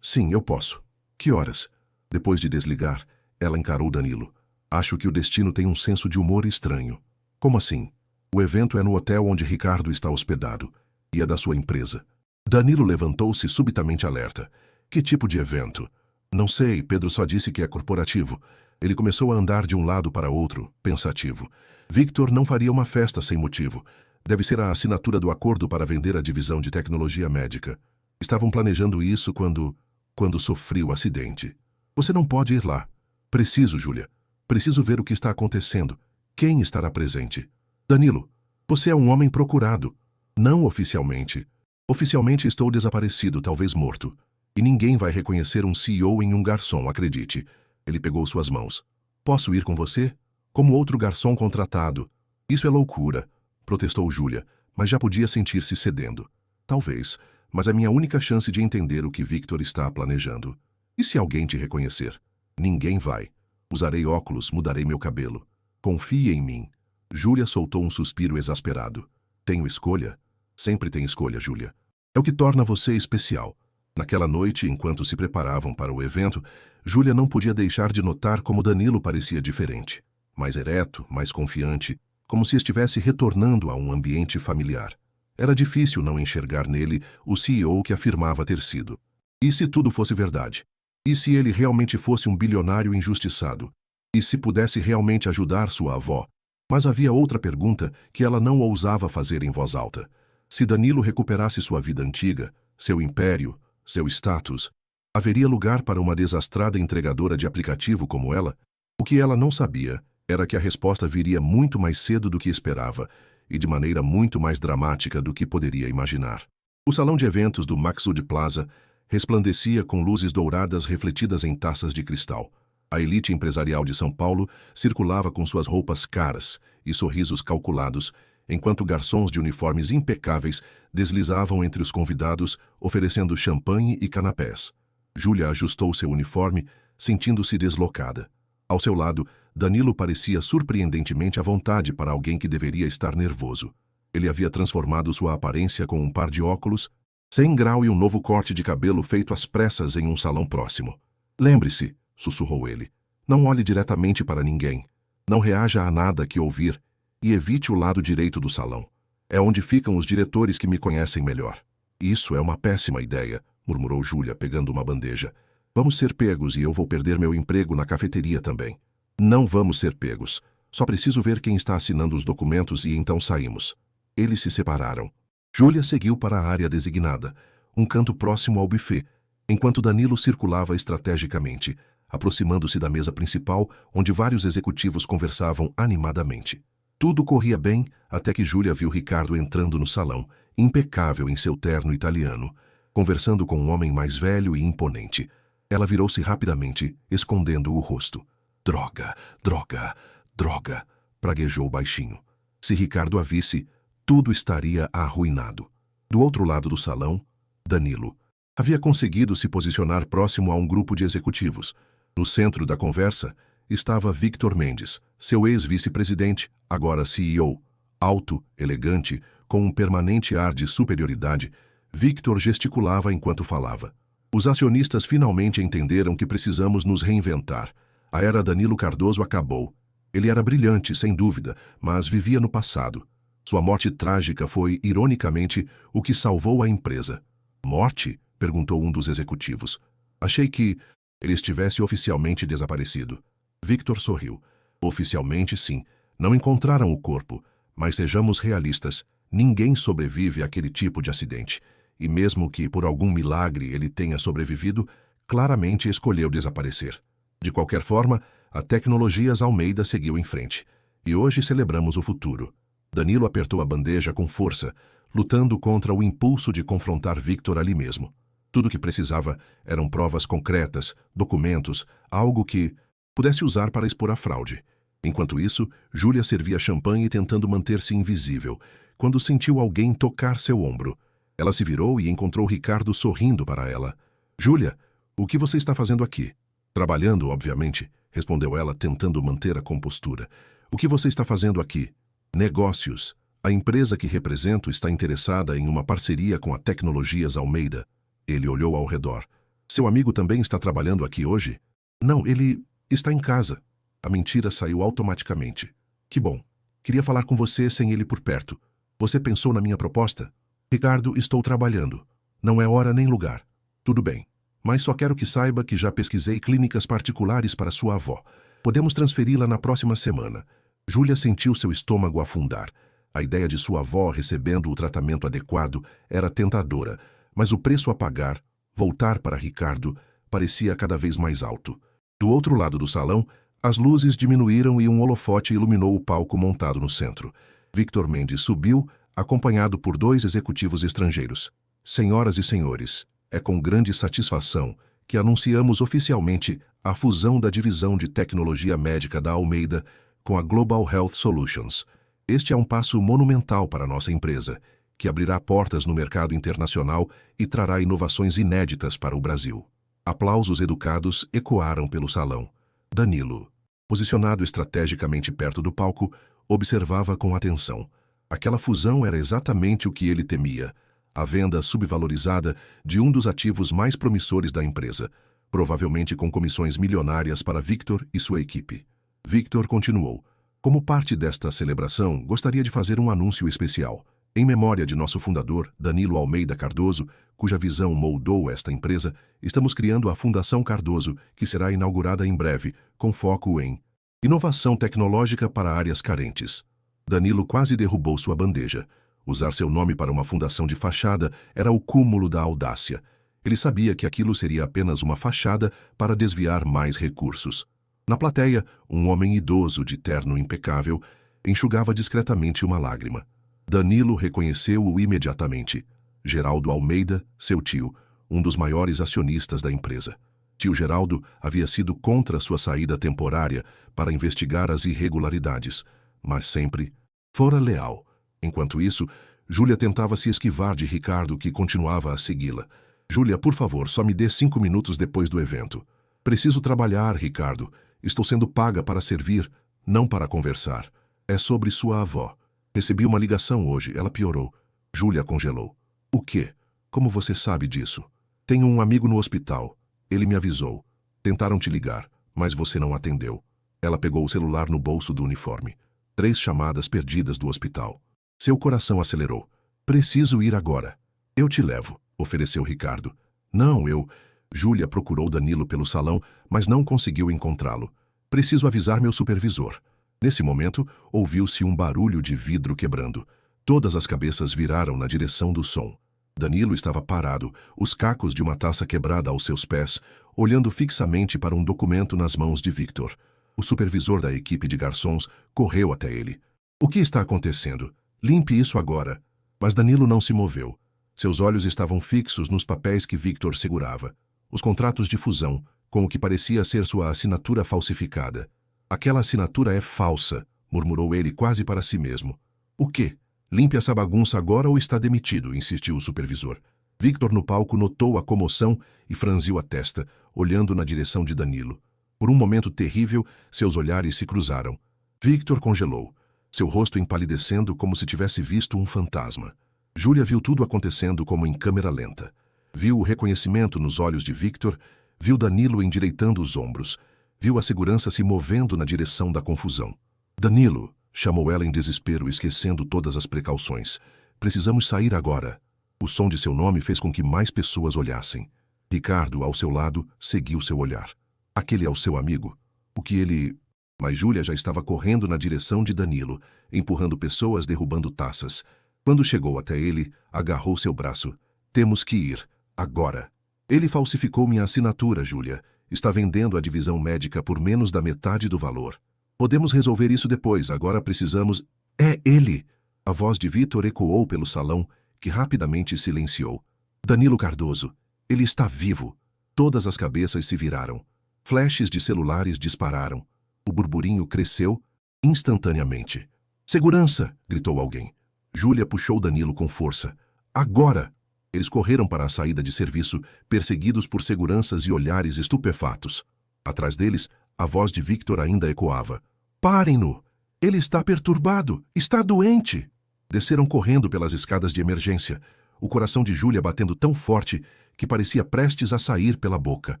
Sim, eu posso. Que horas? Depois de desligar, ela encarou Danilo. Acho que o destino tem um senso de humor estranho. Como assim? O evento é no hotel onde Ricardo está hospedado, e é da sua empresa. Danilo levantou-se subitamente alerta. Que tipo de evento? Não sei, Pedro só disse que é corporativo. Ele começou a andar de um lado para outro, pensativo. Victor não faria uma festa sem motivo. Deve ser a assinatura do acordo para vender a divisão de tecnologia médica. Estavam planejando isso quando sofri o acidente. Você não pode ir lá. Preciso, Júlia. Preciso ver o que está acontecendo. Quem estará presente? Danilo, você é um homem procurado. Não oficialmente. Oficialmente estou desaparecido, talvez morto. E ninguém vai reconhecer um CEO em um garçom, acredite. Ele pegou suas mãos. Posso ir com você? Como outro garçom contratado. Isso é loucura, protestou Júlia, mas já podia sentir-se cedendo. Talvez, mas é minha única chance de entender o que Victor está planejando. E se alguém te reconhecer? Ninguém vai. Usarei óculos, mudarei meu cabelo. Confie em mim. Júlia soltou um suspiro exasperado. Tenho escolha? Sempre tem escolha, Júlia. É o que torna você especial. Naquela noite, enquanto se preparavam para o evento, Júlia não podia deixar de notar como Danilo parecia diferente. Mais ereto, mais confiante, como se estivesse retornando a um ambiente familiar. Era difícil não enxergar nele o CEO que afirmava ter sido. E se tudo fosse verdade? E se ele realmente fosse um bilionário injustiçado? E se pudesse realmente ajudar sua avó? Mas havia outra pergunta que ela não ousava fazer em voz alta. Se Danilo recuperasse sua vida antiga, seu império, seu status, haveria lugar para uma desastrada entregadora de aplicativo como ela? O que ela não sabia era que a resposta viria muito mais cedo do que esperava e de maneira muito mais dramática do que poderia imaginar. O salão de eventos do Maxud Plaza resplandecia com luzes douradas refletidas em taças de cristal. A elite empresarial de São Paulo circulava com suas roupas caras e sorrisos calculados, enquanto garçons de uniformes impecáveis deslizavam entre os convidados, oferecendo champanhe e canapés. Júlia ajustou seu uniforme, sentindo-se deslocada. Ao seu lado, Danilo parecia surpreendentemente à vontade para alguém que deveria estar nervoso. Ele havia transformado sua aparência com um par de óculos, 100 grau e um novo corte de cabelo feito às pressas em um salão próximo. Lembre-se, sussurrou ele, não olhe diretamente para ninguém. Não reaja a nada que ouvir e evite o lado direito do salão. É onde ficam os diretores que me conhecem melhor. Isso é uma péssima ideia, murmurou Júlia, pegando uma bandeja. Vamos ser pegos e eu vou perder meu emprego na cafeteria também. Não vamos ser pegos. Só preciso ver quem está assinando os documentos e então saímos. Eles se separaram. Júlia seguiu para a área designada, um canto próximo ao buffet, enquanto Danilo circulava estrategicamente, aproximando-se da mesa principal, onde vários executivos conversavam animadamente. Tudo corria bem até que Júlia viu Ricardo entrando no salão, impecável em seu terno italiano, conversando com um homem mais velho e imponente. Ela virou-se rapidamente, escondendo o rosto. Droga, droga, droga, praguejou baixinho. Se Ricardo a visse, tudo estaria arruinado. Do outro lado do salão, Danilo havia conseguido se posicionar próximo a um grupo de executivos. No centro da conversa estava Victor Mendes, seu ex-vice-presidente, agora CEO. Alto, elegante, com um permanente ar de superioridade, Victor gesticulava enquanto falava. Os acionistas finalmente entenderam que precisamos nos reinventar. A era Danilo Cardoso acabou. Ele era brilhante, sem dúvida, mas vivia no passado. Sua morte trágica foi, ironicamente, o que salvou a empresa. Morte? Perguntou um dos executivos. Achei que ele estivesse oficialmente desaparecido. Victor sorriu. Oficialmente, sim. Não encontraram o corpo, mas sejamos realistas. Ninguém sobrevive àquele tipo de acidente. E mesmo que, por algum milagre, ele tenha sobrevivido, claramente escolheu desaparecer. De qualquer forma, a Tecnologias Almeida seguiu em frente. E hoje celebramos o futuro. Danilo apertou a bandeja com força, lutando contra o impulso de confrontar Victor ali mesmo. Tudo o que precisava eram provas concretas, documentos, algo que pudesse usar para expor a fraude. Enquanto isso, Júlia servia champanhe tentando manter-se invisível, quando sentiu alguém tocar seu ombro. Ela se virou e encontrou Ricardo sorrindo para ela. "Júlia, o que você está fazendo aqui?" "Trabalhando, obviamente", respondeu ela, tentando manter a compostura. "O que você está fazendo aqui?" "Negócios. A empresa que represento está interessada em uma parceria com a Tecnologias Almeida." Ele olhou ao redor. "Seu amigo também está trabalhando aqui hoje?" "Não, ele está em casa." A mentira saiu automaticamente. "Que bom. Queria falar com você sem ele por perto. Você pensou na minha proposta?" "Ricardo, estou trabalhando. Não é hora nem lugar." "Tudo bem. Mas só quero que saiba que já pesquisei clínicas particulares para sua avó. Podemos transferi-la na próxima semana." Júlia sentiu seu estômago afundar. A ideia de sua avó recebendo o tratamento adequado era tentadora, mas o preço a pagar, voltar para Ricardo, parecia cada vez mais alto. Do outro lado do salão, as luzes diminuíram e um holofote iluminou o palco montado no centro. Victor Mendes subiu, acompanhado por 2 executivos estrangeiros. "Senhoras e senhores, é com grande satisfação que anunciamos oficialmente a fusão da divisão de tecnologia médica da Almeida com a Global Health Solutions. Este é um passo monumental para a nossa empresa, que abrirá portas no mercado internacional e trará inovações inéditas para o Brasil." Aplausos educados ecoaram pelo salão. Danilo, posicionado estrategicamente perto do palco, observava com atenção. Aquela fusão era exatamente o que ele temia: a venda subvalorizada de um dos ativos mais promissores da empresa, provavelmente com comissões milionárias para Victor e sua equipe. Victor continuou: "Como parte desta celebração, gostaria de fazer um anúncio especial. Em memória de nosso fundador, Danilo Almeida Cardoso, cuja visão moldou esta empresa, estamos criando a Fundação Cardoso, que será inaugurada em breve, com foco em inovação tecnológica para áreas carentes." Danilo quase derrubou sua bandeja. Usar seu nome para uma fundação de fachada era o cúmulo da audácia. Ele sabia que aquilo seria apenas uma fachada para desviar mais recursos. Na plateia, um homem idoso de terno impecável enxugava discretamente uma lágrima. Danilo reconheceu-o imediatamente. Geraldo Almeida, seu tio, um dos maiores acionistas da empresa. Tio Geraldo havia sido contra sua saída temporária para investigar as irregularidades, mas sempre fora leal. Enquanto isso, Júlia tentava se esquivar de Ricardo, que continuava a segui-la. "Júlia, por favor, só me dê 5 minutos depois do evento." "Preciso trabalhar, Ricardo. Estou sendo paga para servir, não para conversar." "É sobre sua avó. Recebi uma ligação hoje, ela piorou." Júlia congelou. "O quê? Como você sabe disso?" "Tenho um amigo no hospital. Ele me avisou. Tentaram te ligar, mas você não atendeu." Ela pegou o celular no bolso do uniforme. 3 chamadas perdidas do hospital. Seu coração acelerou. "Preciso ir agora." "Eu te levo", ofereceu Ricardo. "Não, eu..." Júlia procurou Danilo pelo salão, mas não conseguiu encontrá-lo. "Preciso avisar meu supervisor." Nesse momento, ouviu-se um barulho de vidro quebrando. Todas as cabeças viraram na direção do som. Danilo estava parado, os cacos de uma taça quebrada aos seus pés, olhando fixamente para um documento nas mãos de Victor. O supervisor da equipe de garçons correu até ele. "O que está acontecendo? Limpe isso agora." Mas Danilo não se moveu. Seus olhos estavam fixos nos papéis que Victor segurava. Os contratos de fusão, com o que parecia ser sua assinatura falsificada. "Aquela assinatura é falsa", murmurou ele quase para si mesmo. "O quê? Limpe essa bagunça agora ou está demitido", insistiu o supervisor. Victor no palco notou a comoção e franziu a testa, olhando na direção de Danilo. Por um momento terrível, seus olhares se cruzaram. Victor congelou, seu rosto empalidecendo como se tivesse visto um fantasma. Júlia viu tudo acontecendo como em câmera lenta. Viu o reconhecimento nos olhos de Victor, viu Danilo endireitando os ombros, viu a segurança se movendo na direção da confusão. "Danilo", chamou ela em desespero, esquecendo todas as precauções. "Precisamos sair agora." O som de seu nome fez com que mais pessoas olhassem. Ricardo, ao seu lado, seguiu seu olhar. "Aquele é o seu amigo?" O que ele... Mas Júlia já estava correndo na direção de Danilo, empurrando pessoas, derrubando taças. Quando chegou até ele, agarrou seu braço. Temos que ir. Agora. Ele falsificou minha assinatura, Júlia. Está vendendo a divisão médica por menos da metade do valor. Podemos resolver isso depois, agora precisamos... É ele! A voz de Vitor ecoou pelo salão, que rapidamente silenciou. Danilo Cardoso. Ele está vivo. Todas as cabeças se viraram. Flashes de celulares dispararam. O burburinho cresceu instantaneamente. Segurança! Gritou alguém. Júlia puxou Danilo com força. Agora! Eles correram para a saída de serviço, perseguidos por seguranças e olhares estupefatos. Atrás deles, a voz de Victor ainda ecoava. Parem-no! Ele está perturbado! Está doente! Desceram correndo pelas escadas de emergência, o coração de Júlia batendo tão forte que parecia prestes a sair pela boca.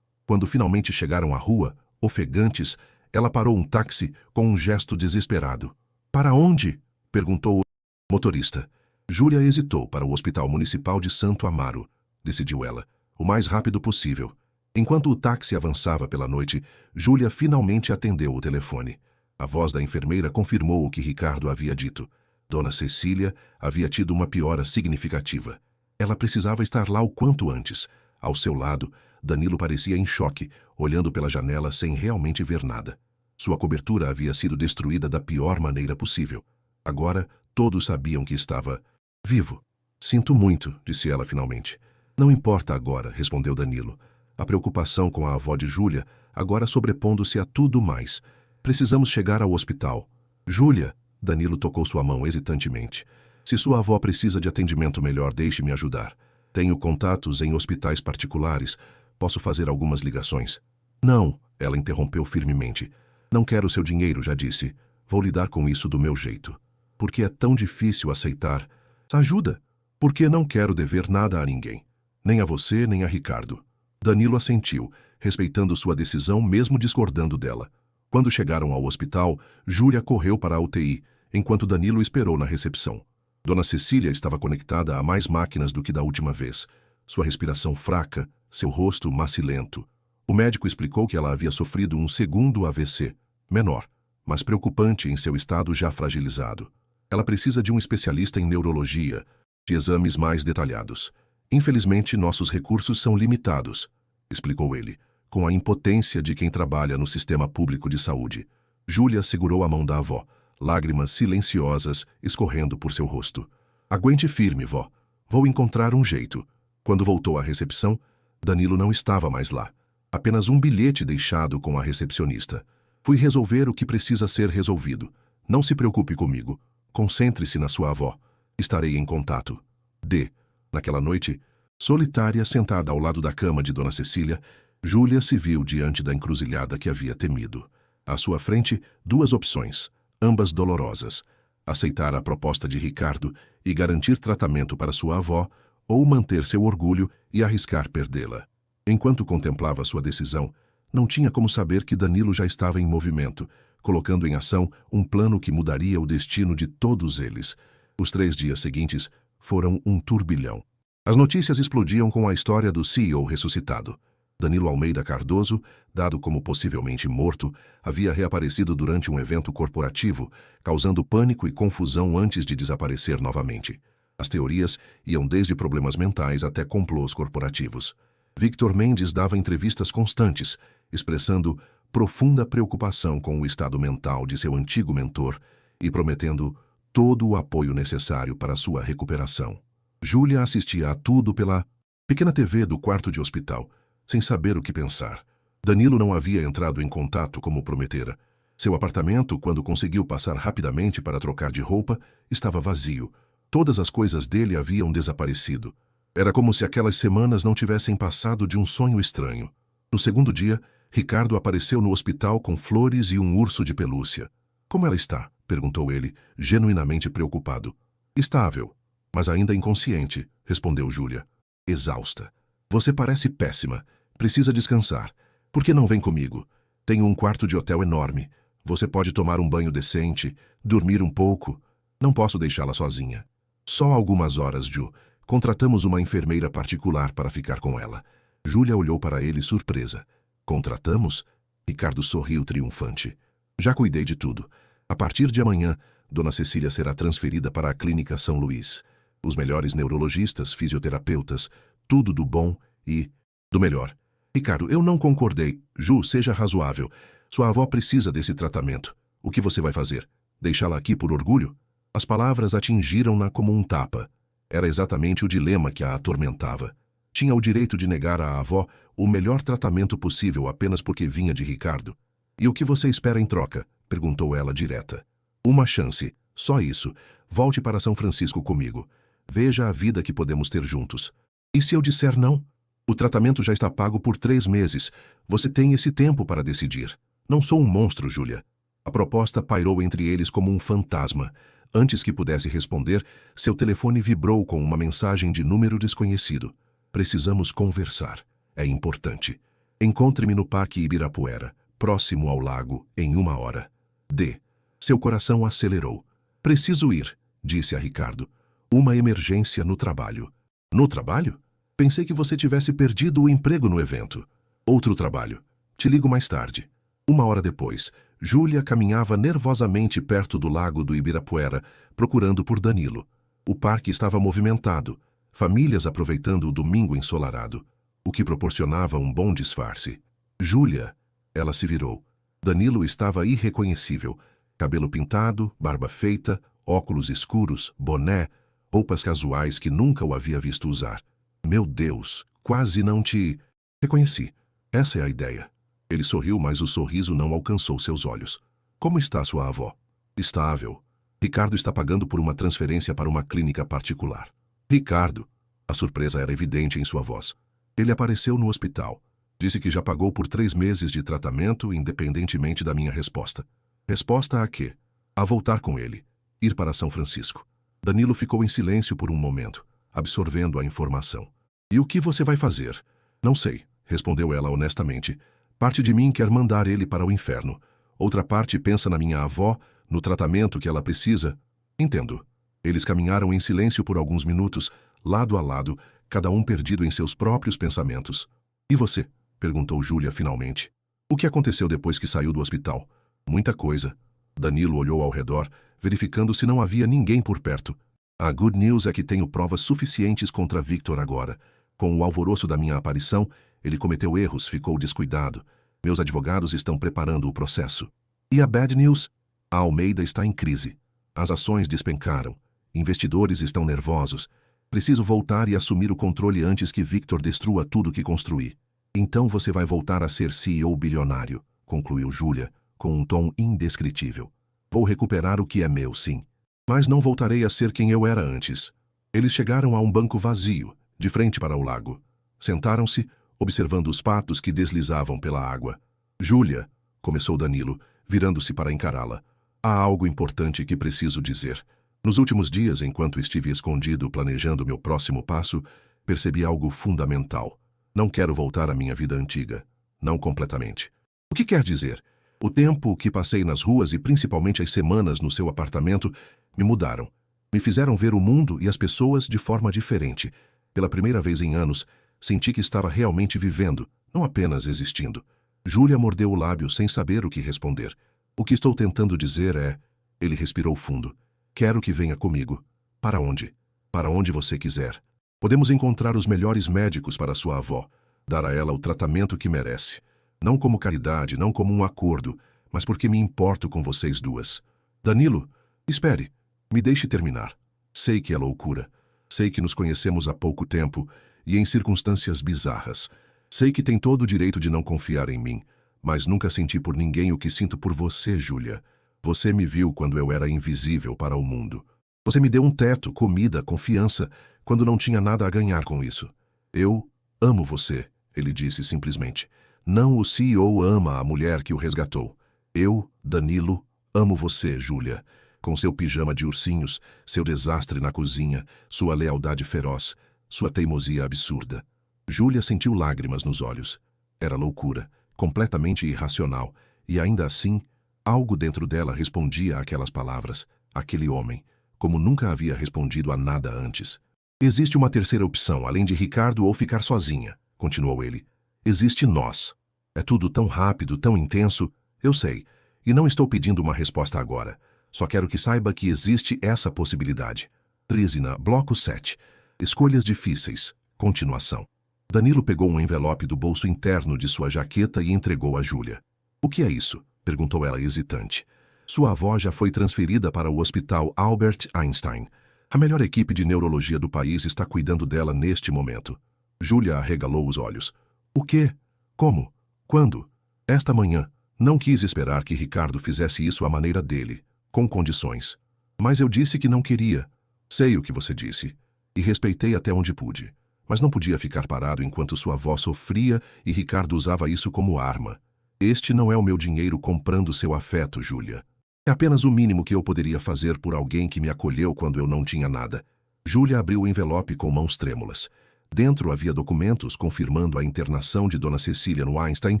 Quando finalmente chegaram à rua, ofegantes, ela parou um táxi com um gesto desesperado. Para onde? Perguntou o motorista. Júlia hesitou. Para o Hospital Municipal de Santo Amaro, decidiu ela, o mais rápido possível. Enquanto o táxi avançava pela noite, Júlia finalmente atendeu o telefone. A voz da enfermeira confirmou o que Ricardo havia dito. Dona Cecília havia tido uma piora significativa. Ela precisava estar lá o quanto antes. Ao seu lado, Danilo parecia em choque, olhando pela janela sem realmente ver nada. Sua cobertura havia sido destruída da pior maneira possível. Agora, todos sabiam que estava vivo. Sinto muito, disse ela finalmente. Não importa agora, respondeu Danilo. A preocupação com a avó de Júlia, agora sobrepondo-se a tudo mais. Precisamos chegar ao hospital. Júlia, Danilo tocou sua mão hesitantemente. Se sua avó precisa de atendimento melhor, deixe-me ajudar. Tenho contatos em hospitais particulares. Posso fazer algumas ligações. Não, ela interrompeu firmemente. Não quero seu dinheiro, já disse. Vou lidar com isso do meu jeito. Por que é tão difícil aceitar? Ajuda. Porque não quero dever nada a ninguém. Nem a você, nem a Ricardo. Danilo assentiu, respeitando sua decisão mesmo discordando dela. Quando chegaram ao hospital, Júlia correu para a UTI, enquanto Danilo esperou na recepção. Dona Cecília estava conectada a mais máquinas do que da última vez. Sua respiração fraca, seu rosto macilento. O médico explicou que ela havia sofrido um segundo AVC, menor, mas preocupante em seu estado já fragilizado. Ela precisa de um especialista em neurologia, de exames mais detalhados. Infelizmente, nossos recursos são limitados, explicou ele, com a impotência de quem trabalha no sistema público de saúde. Júlia segurou a mão da avó, lágrimas silenciosas escorrendo por seu rosto. Aguente firme, vó. Vou encontrar um jeito. Quando voltou à recepção, Danilo não estava mais lá. Apenas um bilhete deixado com a recepcionista. Fui resolver o que precisa ser resolvido. Não se preocupe comigo. Concentre-se na sua avó. Estarei em contato. D. Naquela noite, solitária, sentada ao lado da cama de Dona Cecília, Júlia se viu diante da encruzilhada que havia temido. À sua frente, duas opções, ambas dolorosas. Aceitar a proposta de Ricardo e garantir tratamento para sua avó, ou manter seu orgulho e arriscar perdê-la. Enquanto contemplava sua decisão, não tinha como saber que Danilo já estava em movimento, colocando em ação um plano que mudaria o destino de todos eles. Os 3 dias seguintes foram um turbilhão. As notícias explodiam com a história do CEO ressuscitado. Danilo Almeida Cardoso, dado como possivelmente morto, havia reaparecido durante um evento corporativo, causando pânico e confusão antes de desaparecer novamente. As teorias iam desde problemas mentais até complôs corporativos. Victor Mendes dava entrevistas constantes, expressando profunda preocupação com o estado mental de seu antigo mentor e prometendo todo o apoio necessário para sua recuperação. Júlia assistia a tudo pela pequena TV do quarto de hospital, sem saber o que pensar. Danilo não havia entrado em contato como prometera. Seu apartamento, quando conseguiu passar rapidamente para trocar de roupa, estava vazio. Todas as coisas dele haviam desaparecido. Era como se aquelas semanas não tivessem passado de um sonho estranho. No segundo dia, Ricardo apareceu no hospital com flores e um urso de pelúcia. Como ela está? Perguntou ele, genuinamente preocupado. Estável, mas ainda inconsciente, respondeu Júlia. Exausta. Você parece péssima. Precisa descansar. Por que não vem comigo? Tenho um quarto de hotel enorme. Você pode tomar um banho decente, dormir um pouco. Não posso deixá-la sozinha. Só algumas horas, Ju. Contratamos uma enfermeira particular para ficar com ela. Júlia olhou para ele surpresa. Contratamos? Ricardo sorriu triunfante. Já cuidei de tudo. A partir de amanhã, Dona Cecília será transferida para a Clínica São Luís. Os melhores neurologistas, fisioterapeutas, tudo do bom e do melhor. Ricardo, eu não concordei. Ju, seja razoável. Sua avó precisa desse tratamento. O que você vai fazer? Deixá-la aqui por orgulho? As palavras atingiram-na como um tapa. Era exatamente o dilema que a atormentava. Tinha o direito de negar à avó o melhor tratamento possível apenas porque vinha de Ricardo. E o que você espera em troca? Perguntou ela direta. Uma chance, só isso. Volte para São Francisco comigo. Veja a vida que podemos ter juntos. E se eu disser não? O tratamento já está pago por 3 meses. Você tem esse tempo para decidir. Não sou um monstro, Júlia. A proposta pairou entre eles como um fantasma. Antes que pudesse responder, seu telefone vibrou com uma mensagem de número desconhecido. Precisamos conversar. É importante. Encontre-me no Parque Ibirapuera, próximo ao lago, em 1 hora. D. Seu coração acelerou. Preciso ir, disse a Ricardo. Uma emergência no trabalho. No trabalho? Pensei que você tivesse perdido o emprego no evento. Outro trabalho. Te ligo mais tarde. 1 hora depois, Júlia caminhava nervosamente perto do lago do Ibirapuera, procurando por Danilo. O parque estava movimentado, famílias aproveitando o domingo ensolarado, o que proporcionava um bom disfarce. Júlia, ela se virou. Danilo estava irreconhecível. Cabelo pintado, barba feita, óculos escuros, boné, roupas casuais que nunca o havia visto usar. Meu Deus, quase não te reconheci. Essa é a ideia. Ele sorriu, mas o sorriso não alcançou seus olhos. Como está sua avó? Estável. Ricardo está pagando por uma transferência para uma clínica particular. Ricardo. A surpresa era evidente em sua voz. Ele apareceu no hospital. Disse que já pagou por 3 meses de tratamento, independentemente da minha resposta. Resposta a quê? A voltar com ele. Ir para São Francisco. Danilo ficou em silêncio por um momento, absorvendo a informação. E o que você vai fazer? Não sei, respondeu ela honestamente. Parte de mim quer mandar ele para o inferno. Outra parte pensa na minha avó, no tratamento que ela precisa. Entendo. Eles caminharam em silêncio por alguns minutos, lado a lado, cada um perdido em seus próprios pensamentos. E você? Perguntou Júlia finalmente. O que aconteceu depois que saiu do hospital? Muita coisa. Danilo olhou ao redor, verificando se não havia ninguém por perto. A good news é que tenho provas suficientes contra Victor agora. Com o alvoroço da minha aparição, ele cometeu erros, ficou descuidado. Meus advogados estão preparando o processo. E a bad news? A Almeida está em crise. As ações despencaram. Investidores estão nervosos. Preciso voltar e assumir o controle antes que Victor destrua tudo que construí. Então você vai voltar a ser CEO bilionário, concluiu Júlia, com um tom indescritível. Vou recuperar o que é meu, sim. Mas não voltarei a ser quem eu era antes. Eles chegaram a um banco vazio, de frente para o lago. Sentaram-se, observando os patos que deslizavam pela água. Júlia, começou Danilo, virando-se para encará-la. Há algo importante que preciso dizer. Nos últimos dias, enquanto estive escondido planejando meu próximo passo, percebi algo fundamental. Não quero voltar à minha vida antiga. Não completamente. O que quer dizer? O tempo que passei nas ruas e principalmente as semanas no seu apartamento me mudaram. Me fizeram ver o mundo e as pessoas de forma diferente. Pela primeira vez em anos, senti que estava realmente vivendo, não apenas existindo. Júlia mordeu o lábio sem saber o que responder. O que estou tentando dizer é... Ele respirou fundo. Quero que venha comigo. Para onde? Para onde você quiser. Podemos encontrar os melhores médicos para sua avó. Dar a ela o tratamento que merece. Não como caridade, não como um acordo, mas porque me importo com vocês duas. Danilo, espere. Me deixe terminar. Sei que é loucura. Sei que nos conhecemos há pouco tempo e em circunstâncias bizarras. Sei que tem todo o direito de não confiar em mim, mas nunca senti por ninguém o que sinto por você, Júlia. Você me viu quando eu era invisível para o mundo. Você me deu um teto, comida, confiança, quando não tinha nada a ganhar com isso. Eu amo você, ele disse simplesmente. Não o CEO ama a mulher que o resgatou. Eu, Danilo, amo você, Júlia. Com seu pijama de ursinhos, seu desastre na cozinha, sua lealdade feroz, sua teimosia absurda. Júlia sentiu lágrimas nos olhos. Era loucura, completamente irracional, e ainda assim, algo dentro dela respondia àquelas palavras, àquele homem, como nunca havia respondido a nada antes. Existe uma terceira opção, além de Ricardo ou ficar sozinha, continuou ele. Existe nós. É tudo tão rápido, tão intenso. Eu sei. E não estou pedindo uma resposta agora. Só quero que saiba que existe essa possibilidade. Trízina, bloco 7. Escolhas difíceis. Continuação. Danilo pegou um envelope do bolso interno de sua jaqueta e entregou a Júlia. O que é isso? Perguntou ela hesitante. Sua avó já foi transferida para o Hospital Albert Einstein. A melhor equipe de neurologia do país está cuidando dela neste momento. Júlia arregalou os olhos. O quê? Como? Quando? Esta manhã. Não quis esperar que Ricardo fizesse isso à maneira dele, com condições. Mas eu disse que não queria. Sei o que você disse. E respeitei até onde pude. Mas não podia ficar parado enquanto sua avó sofria e Ricardo usava isso como arma. Este não é o meu dinheiro comprando seu afeto, Júlia. É apenas o mínimo que eu poderia fazer por alguém que me acolheu quando eu não tinha nada. Júlia abriu o envelope com mãos trêmulas. Dentro havia documentos confirmando a internação de Dona Cecília no Einstein,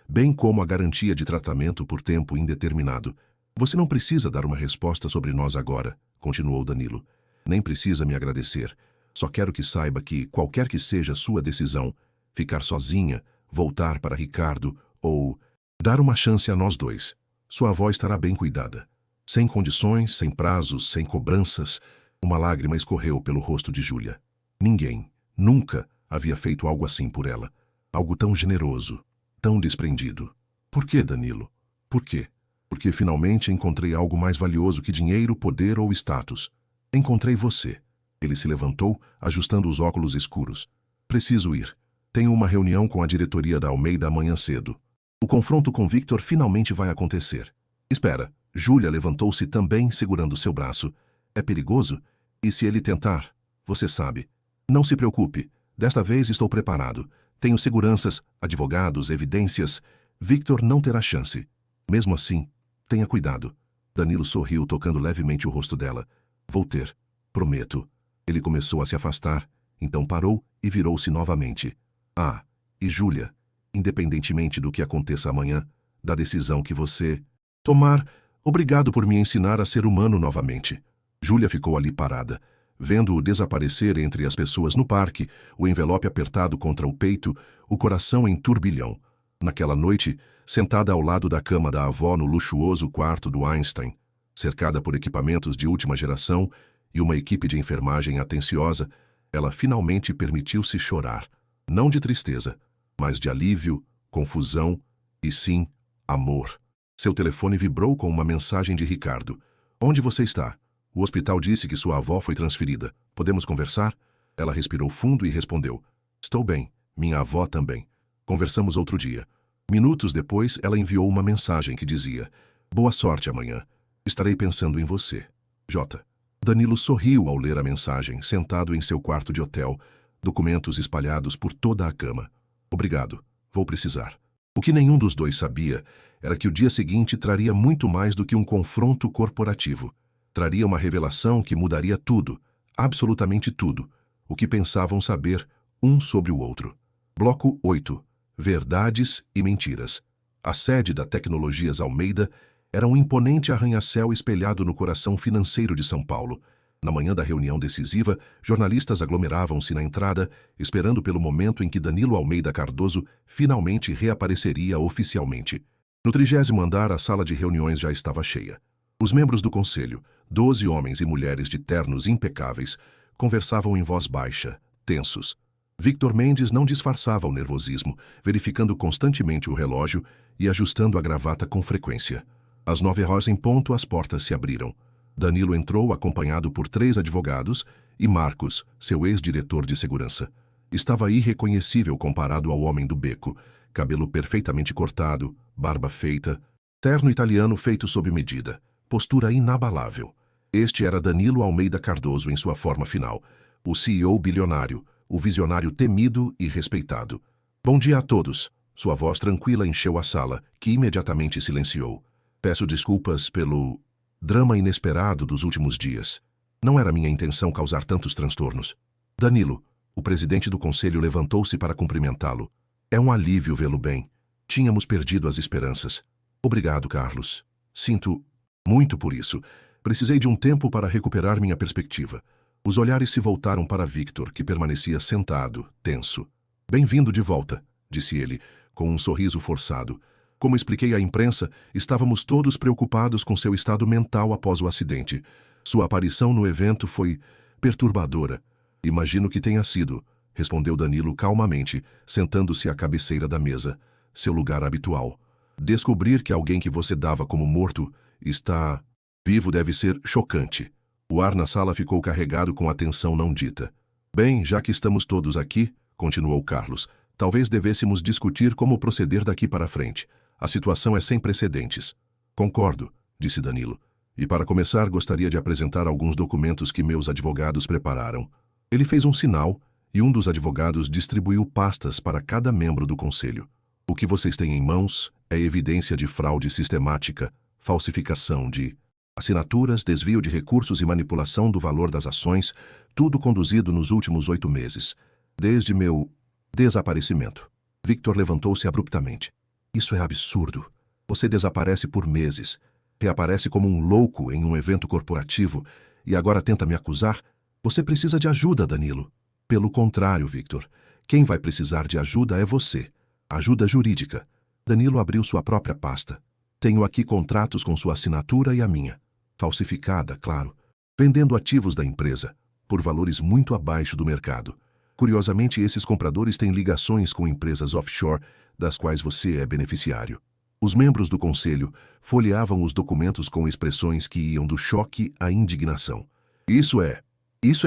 bem como a garantia de tratamento por tempo indeterminado. Você não precisa dar uma resposta sobre nós agora, continuou Danilo. Nem precisa me agradecer. Só quero que saiba que, qualquer que seja a sua decisão, ficar sozinha, voltar para Ricardo ou dar uma chance a nós dois, sua avó estará bem cuidada. Sem condições, sem prazos, sem cobranças, uma lágrima escorreu pelo rosto de Júlia. Ninguém, nunca, havia feito algo assim por ela. Algo tão generoso, tão desprendido. Por que, Danilo? Por quê? Porque finalmente encontrei algo mais valioso que dinheiro, poder ou status. Encontrei você. Ele se levantou, ajustando os óculos escuros. Preciso ir. Tenho uma reunião com a diretoria da Almeida amanhã cedo. O confronto com Victor finalmente vai acontecer. Espera. Júlia levantou-se também, segurando seu braço. É perigoso? E se ele tentar? Você sabe. Não se preocupe. Desta vez estou preparado. Tenho seguranças, advogados, evidências. Victor não terá chance. Mesmo assim, tenha cuidado. Danilo sorriu, tocando levemente o rosto dela. Vou ter. Prometo. Ele começou a se afastar, então parou e virou-se novamente. Ah, e Júlia, independentemente do que aconteça amanhã, da decisão que você tomar, obrigado por me ensinar a ser humano novamente. Júlia ficou ali parada, vendo-o desaparecer entre as pessoas no parque, o envelope apertado contra o peito, o coração em turbilhão. Naquela noite, sentada ao lado da cama da avó no luxuoso quarto do Einstein, cercada por equipamentos de última geração e uma equipe de enfermagem atenciosa, ela finalmente permitiu-se chorar, não de tristeza, mas de alívio, confusão e, sim, amor. Seu telefone vibrou com uma mensagem de Ricardo. Onde você está? O hospital disse que sua avó foi transferida. Podemos conversar? Ela respirou fundo e respondeu. Estou bem. Minha avó também. Conversamos outro dia. Minutos depois, ela enviou uma mensagem que dizia: Boa sorte amanhã. Estarei pensando em você. J. Danilo sorriu ao ler a mensagem, sentado em seu quarto de hotel, documentos espalhados por toda a cama. Obrigado. Vou precisar. O que nenhum dos dois sabia era que o dia seguinte traria muito mais do que um confronto corporativo. Traria uma revelação que mudaria tudo, absolutamente tudo, o que pensavam saber um sobre o outro. Bloco 8. Verdades e mentiras. A sede da Tecnologias Almeida era um imponente arranha-céu espelhado no coração financeiro de São Paulo. Na manhã da reunião decisiva, jornalistas aglomeravam-se na entrada, esperando pelo momento em que Danilo Almeida Cardoso finalmente reapareceria oficialmente. No 30º andar, a sala de reuniões já estava cheia. Os membros do conselho, 12 homens e mulheres de ternos impecáveis, conversavam em voz baixa, tensos. Victor Mendes não disfarçava o nervosismo, verificando constantemente o relógio e ajustando a gravata com frequência. Às 9h em ponto, as portas se abriram. Danilo entrou acompanhado por 3 advogados e Marcos, seu ex-diretor de segurança. Estava irreconhecível comparado ao homem do beco, cabelo perfeitamente cortado, barba feita, terno italiano feito sob medida, postura inabalável. Este era Danilo Almeida Cardoso em sua forma final, o CEO bilionário, o visionário temido e respeitado. Bom dia a todos. Sua voz tranquila encheu a sala, que imediatamente silenciou. Peço desculpas pelo drama inesperado dos últimos dias. Não era minha intenção causar tantos transtornos. Danilo, o presidente do conselho, levantou-se para cumprimentá-lo. É um alívio vê-lo bem. Tínhamos perdido as esperanças. Obrigado, Carlos. Sinto muito por isso. Precisei de um tempo para recuperar minha perspectiva. Os olhares se voltaram para Victor, que permanecia sentado, tenso. Bem-vindo de volta, disse ele, com um sorriso forçado. Como expliquei à imprensa, estávamos todos preocupados com seu estado mental após o acidente. Sua aparição no evento foi perturbadora. Imagino que tenha sido, respondeu Danilo calmamente, sentando-se à cabeceira da mesa, seu lugar habitual. Descobrir que alguém que você dava como morto está vivo deve ser chocante. O ar na sala ficou carregado com a tensão não dita. Bem, já que estamos todos aqui, continuou Carlos, talvez devêssemos discutir como proceder daqui para frente. A situação é sem precedentes. Concordo, disse Danilo. E para começar, gostaria de apresentar alguns documentos que meus advogados prepararam. Ele fez um sinal e um dos advogados distribuiu pastas para cada membro do conselho. O que vocês têm em mãos é evidência de fraude sistemática, falsificação de assinaturas, desvio de recursos e manipulação do valor das ações, tudo conduzido nos últimos 8 meses, desde meu desaparecimento. Victor levantou-se abruptamente. Isso é absurdo. Você desaparece por meses, reaparece como um louco em um evento corporativo e agora tenta me acusar? Você precisa de ajuda, Danilo. Pelo contrário, Victor, quem vai precisar de ajuda é você. Ajuda jurídica. Danilo abriu sua própria pasta. Tenho aqui contratos com sua assinatura e a minha. Falsificada, claro. Vendendo ativos da empresa, por valores muito abaixo do mercado. Curiosamente, esses compradores têm ligações com empresas offshore, das quais você é beneficiário. Os membros do conselho folheavam os documentos com expressões que iam do choque à indignação. Isso é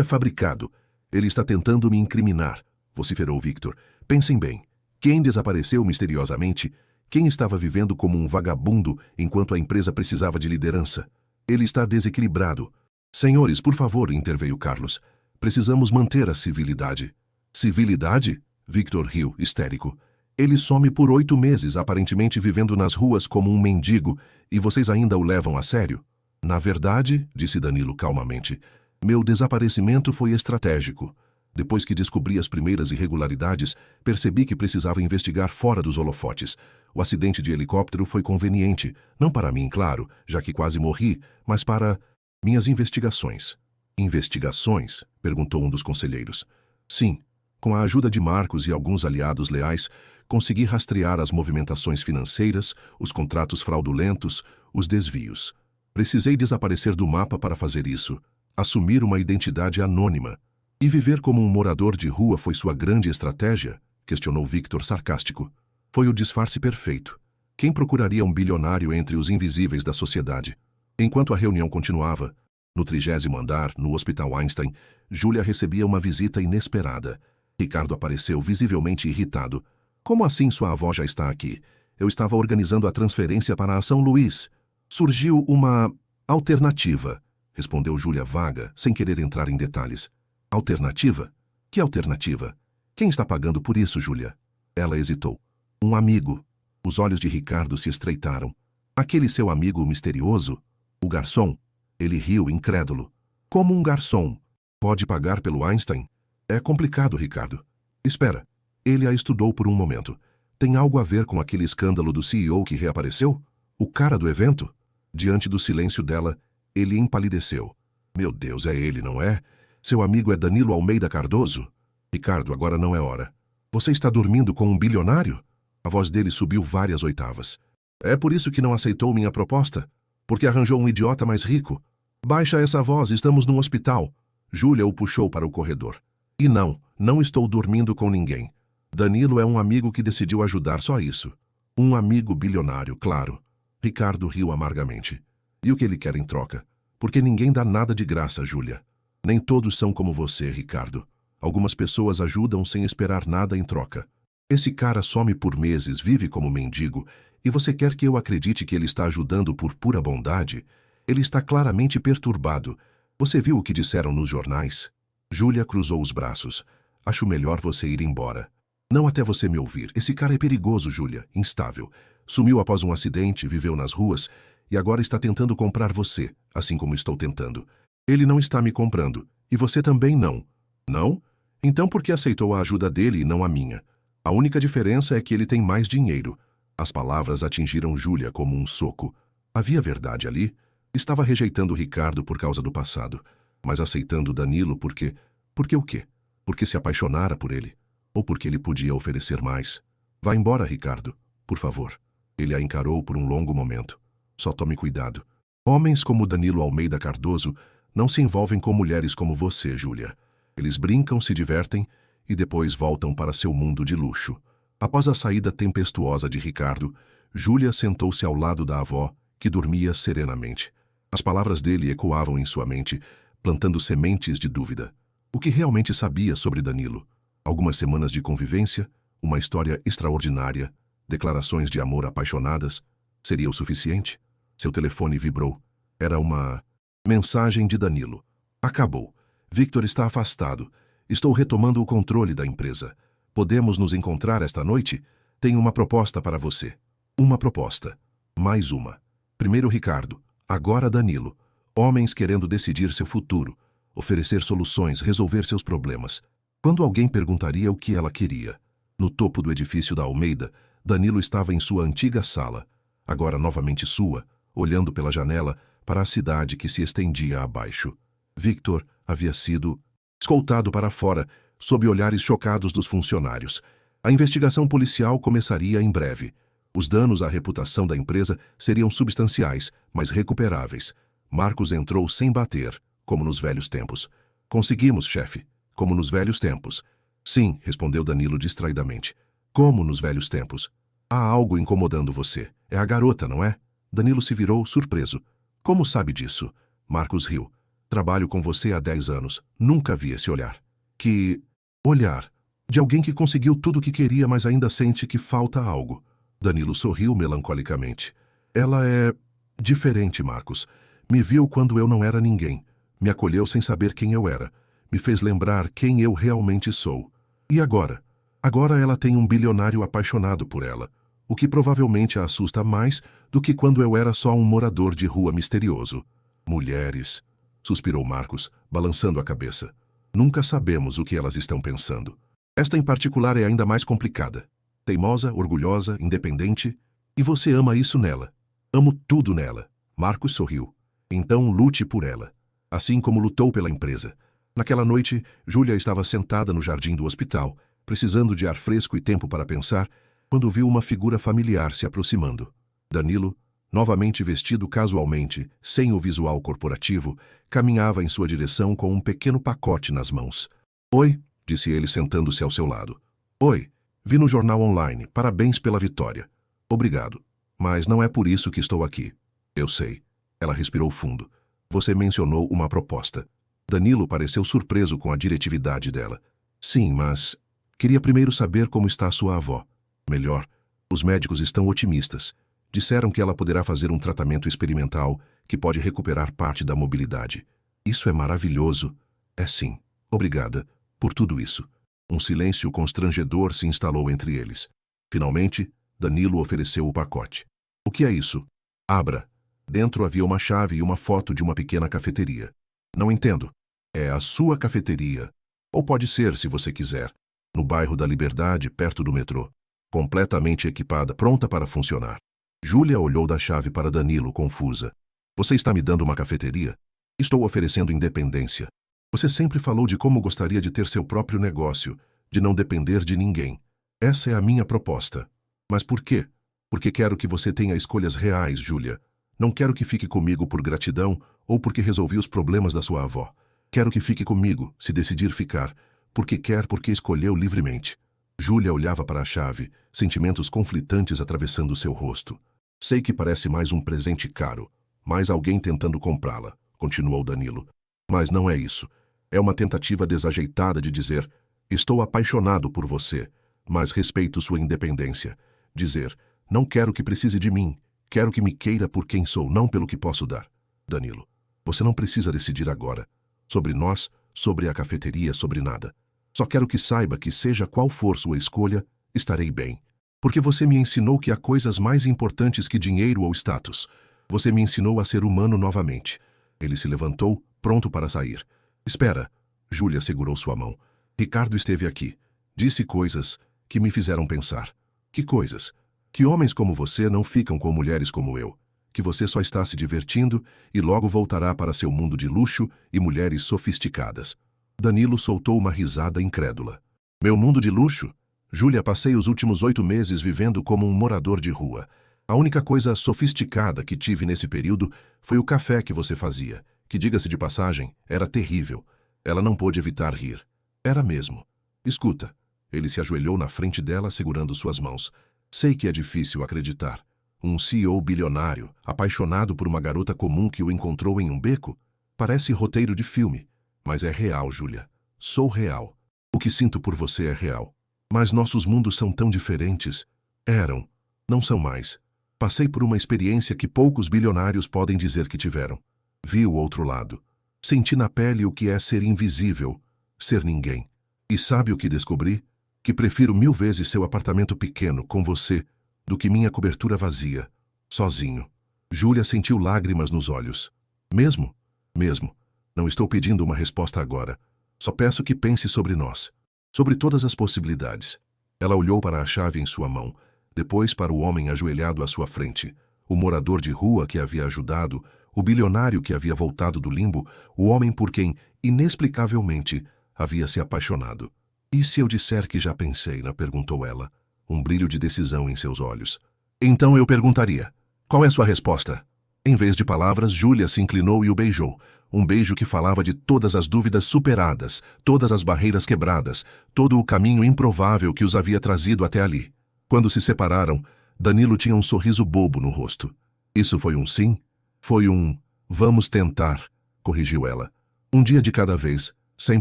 fabricado. Ele está tentando me incriminar, vociferou Victor. Pensem bem. Quem desapareceu misteriosamente? Quem estava vivendo como um vagabundo enquanto a empresa precisava de liderança? Ele está desequilibrado. Senhores, por favor, interveio Carlos. Precisamos manter a civilidade. Civilidade? Victor riu, histérico. Ele some por 8 meses, aparentemente vivendo nas ruas como um mendigo, e vocês ainda o levam a sério? Na verdade, disse Danilo calmamente, meu desaparecimento foi estratégico. Depois que descobri as primeiras irregularidades, percebi que precisava investigar fora dos holofotes. O acidente de helicóptero foi conveniente, não para mim, claro, já que quase morri, mas para minhas investigações. Investigações? Perguntou um dos conselheiros. Sim. Com a ajuda de Marcos e alguns aliados leais, consegui rastrear as movimentações financeiras, os contratos fraudulentos, os desvios. Precisei desaparecer do mapa para fazer isso, assumir uma identidade anônima. E viver como um morador de rua foi sua grande estratégia? Questionou Victor sarcástico. Foi o disfarce perfeito. Quem procuraria um bilionário entre os invisíveis da sociedade? Enquanto a reunião continuava, no 30º andar, no Hospital Einstein, Júlia recebia uma visita inesperada. Ricardo apareceu visivelmente irritado. Como assim sua avó já está aqui? Eu estava organizando a transferência para a São Luís. Surgiu uma alternativa, respondeu Júlia vaga, sem querer entrar em detalhes. Alternativa? Que alternativa? Quem está pagando por isso, Júlia? Ela hesitou. Um amigo. Os olhos de Ricardo se estreitaram. Aquele seu amigo misterioso? O garçom? Ele riu, incrédulo. Como um garçom pode pagar pelo Einstein? É complicado, Ricardo. Espera. Ele a estudou por um momento. Tem algo a ver com aquele escândalo do CEO que reapareceu? O cara do evento? Diante do silêncio dela, ele empalideceu. Meu Deus, é ele, não é? Seu amigo é Danilo Almeida Cardoso? Ricardo, agora não é hora. Você está dormindo com um bilionário? A voz dele subiu várias oitavas. É por isso que não aceitou minha proposta? Porque arranjou um idiota mais rico? Baixa essa voz, estamos num hospital. Júlia o puxou para o corredor. E não estou dormindo com ninguém. Danilo é um amigo que decidiu ajudar, só isso. Um amigo bilionário, claro. Ricardo riu amargamente. E o que ele quer em troca? Porque ninguém dá nada de graça, Júlia. Nem todos são como você, Ricardo. Algumas pessoas ajudam sem esperar nada em troca. Esse cara some por meses, vive como mendigo, e você quer que eu acredite que ele está ajudando por pura bondade? Ele está claramente perturbado. Você viu o que disseram nos jornais? Júlia cruzou os braços. Acho melhor você ir embora. Não até você me ouvir. Esse cara é perigoso, Júlia, instável. Sumiu após um acidente, viveu nas ruas, e agora está tentando comprar você, assim como estou tentando. Ele não está me comprando, e você também não. Não? Então por que aceitou a ajuda dele e não a minha? A única diferença é que ele tem mais dinheiro. As palavras atingiram Júlia como um soco. Havia verdade ali? Estava rejeitando Ricardo por causa do passado, mas aceitando Danilo porque... Porque o quê? Porque se apaixonara por ele? Ou porque ele podia oferecer mais? Vá embora, Ricardo, por favor. Ele a encarou por um longo momento. Só tome cuidado. Homens como Danilo Almeida Cardoso não se envolvem com mulheres como você, Júlia. Eles brincam, se divertem e depois voltam para seu mundo de luxo. Após a saída tempestuosa de Ricardo, Júlia sentou-se ao lado da avó, que dormia serenamente. As palavras dele ecoavam em sua mente, plantando sementes de dúvida. O que realmente sabia sobre Danilo? Algumas semanas de convivência, uma história extraordinária, declarações de amor apaixonadas, seria o suficiente? Seu telefone vibrou. Era uma mensagem de Danilo. Acabou. Victor está afastado. Estou retomando o controle da empresa. Podemos nos encontrar esta noite? Tenho uma proposta para você. Uma proposta. Mais uma. Primeiro Ricardo, agora Danilo. Homens querendo decidir seu futuro, oferecer soluções, resolver seus problemas. Quando alguém perguntaria o que ela queria? No topo do edifício da Almeida, Danilo estava em sua antiga sala, agora novamente sua, olhando pela janela para a cidade que se estendia abaixo. Victor havia sido escoltado para fora, sob olhares chocados dos funcionários. A investigação policial começaria em breve. Os danos à reputação da empresa seriam substanciais, mas recuperáveis. Marcos entrou sem bater, como nos velhos tempos. Conseguimos, chefe, como nos velhos tempos. Sim, respondeu Danilo distraidamente. Como nos velhos tempos? Há algo incomodando você. É a garota, não é? Danilo se virou, surpreso. Como sabe disso? Marcos riu. Trabalho com você há 10 anos. Nunca vi esse olhar. Que olhar? De alguém que conseguiu tudo o que queria, mas ainda sente que falta algo. Danilo sorriu melancolicamente. Ela é diferente, Marcos. Me viu quando eu não era ninguém. Me acolheu sem saber quem eu era. Me fez lembrar quem eu realmente sou. E agora? Agora ela tem um bilionário apaixonado por ela, o que provavelmente a assusta mais do que quando eu era só um morador de rua misterioso. Mulheres, suspirou Marcos, balançando a cabeça. Nunca sabemos o que elas estão pensando. Esta em particular é ainda mais complicada. Teimosa, orgulhosa, independente. E você ama isso nela. Amo tudo nela. Marcos sorriu. Então lute por ela. Assim como lutou pela empresa. Naquela noite, Júlia estava sentada no jardim do hospital, precisando de ar fresco e tempo para pensar, quando viu uma figura familiar se aproximando. Danilo, novamente vestido casualmente, sem o visual corporativo, caminhava em sua direção com um pequeno pacote nas mãos. Oi, disse ele sentando-se ao seu lado. Oi, vi no jornal online, parabéns pela vitória. Obrigado, mas não é por isso que estou aqui. Eu sei. Ela respirou fundo. Você mencionou uma proposta. Danilo pareceu surpreso com a diretividade dela. Sim, mas queria primeiro saber como está sua avó. Melhor, os médicos estão otimistas. Disseram que ela poderá fazer um tratamento experimental que pode recuperar parte da mobilidade. Isso é maravilhoso. É sim. Obrigada por tudo isso. Um silêncio constrangedor se instalou entre eles. Finalmente, Danilo ofereceu o pacote. O que é isso? Abra. Dentro havia uma chave e uma foto de uma pequena cafeteria. Não entendo. É a sua cafeteria. Ou pode ser, se você quiser, no bairro da Liberdade, perto do metrô. Completamente equipada, pronta para funcionar. Júlia olhou da chave para Danilo, confusa. Você está me dando uma cafeteria? Estou oferecendo independência. Você sempre falou de como gostaria de ter seu próprio negócio, de não depender de ninguém. Essa é a minha proposta. Mas por quê? Porque quero que você tenha escolhas reais, Júlia. Não quero que fique comigo por gratidão ou porque resolvi os problemas da sua avó. Quero que fique comigo, se decidir ficar, porque quer, porque escolheu livremente. Júlia olhava para a chave, sentimentos conflitantes atravessando seu rosto. Sei que parece mais um presente caro, mais alguém tentando comprá-la, continuou Danilo. Mas não é isso. É uma tentativa desajeitada de dizer, estou apaixonado por você, mas respeito sua independência. Dizer, não quero que precise de mim, quero que me queira por quem sou, não pelo que posso dar. Danilo, você não precisa decidir agora. Sobre nós, sobre a cafeteria, sobre nada. Só quero que saiba que seja qual for sua escolha, estarei bem. Porque você me ensinou que há coisas mais importantes que dinheiro ou status. Você me ensinou a ser humano novamente. Ele se levantou, pronto para sair. Espera. Júlia segurou sua mão. Ricardo esteve aqui. Disse coisas que me fizeram pensar. Que coisas? Que homens como você não ficam com mulheres como eu. Que você só está se divertindo e logo voltará para seu mundo de luxo e mulheres sofisticadas. Danilo soltou uma risada incrédula. Meu mundo de luxo? Júlia, passei os últimos 8 meses vivendo como um morador de rua. A única coisa sofisticada que tive nesse período foi o café que você fazia, que, diga-se de passagem, era terrível. Ela não pôde evitar rir. Era mesmo. Escuta. Ele se ajoelhou na frente dela, segurando suas mãos. Sei que é difícil acreditar. Um CEO bilionário, apaixonado por uma garota comum que o encontrou em um beco? Parece roteiro de filme. Mas é real, Júlia. Sou real. O que sinto por você é real. Mas nossos mundos são tão diferentes. Eram. Não são mais. Passei por uma experiência que poucos bilionários podem dizer que tiveram. Vi o outro lado. Senti na pele o que é ser invisível, ser ninguém. E sabe o que descobri? Que prefiro 1000 vezes seu apartamento pequeno, com você, do que minha cobertura vazia, sozinho. Júlia sentiu lágrimas nos olhos. Mesmo? Mesmo. Não estou pedindo uma resposta agora. Só peço que pense sobre nós. Sobre todas as possibilidades. Ela olhou para a chave em sua mão, depois para o homem ajoelhado à sua frente, o morador de rua que havia ajudado, o bilionário que havia voltado do limbo, o homem por quem, inexplicavelmente, havia se apaixonado. E se eu disser que já pensei, perguntou ela, um brilho de decisão em seus olhos. Então eu perguntaria, qual é sua resposta? Em vez de palavras, Júlia se inclinou e o beijou. Um beijo que falava de todas as dúvidas superadas, todas as barreiras quebradas, todo o caminho improvável que os havia trazido até ali. Quando se separaram, Danilo tinha um sorriso bobo no rosto. Isso foi um sim? Foi um vamos tentar, corrigiu ela. Um dia de cada vez, sem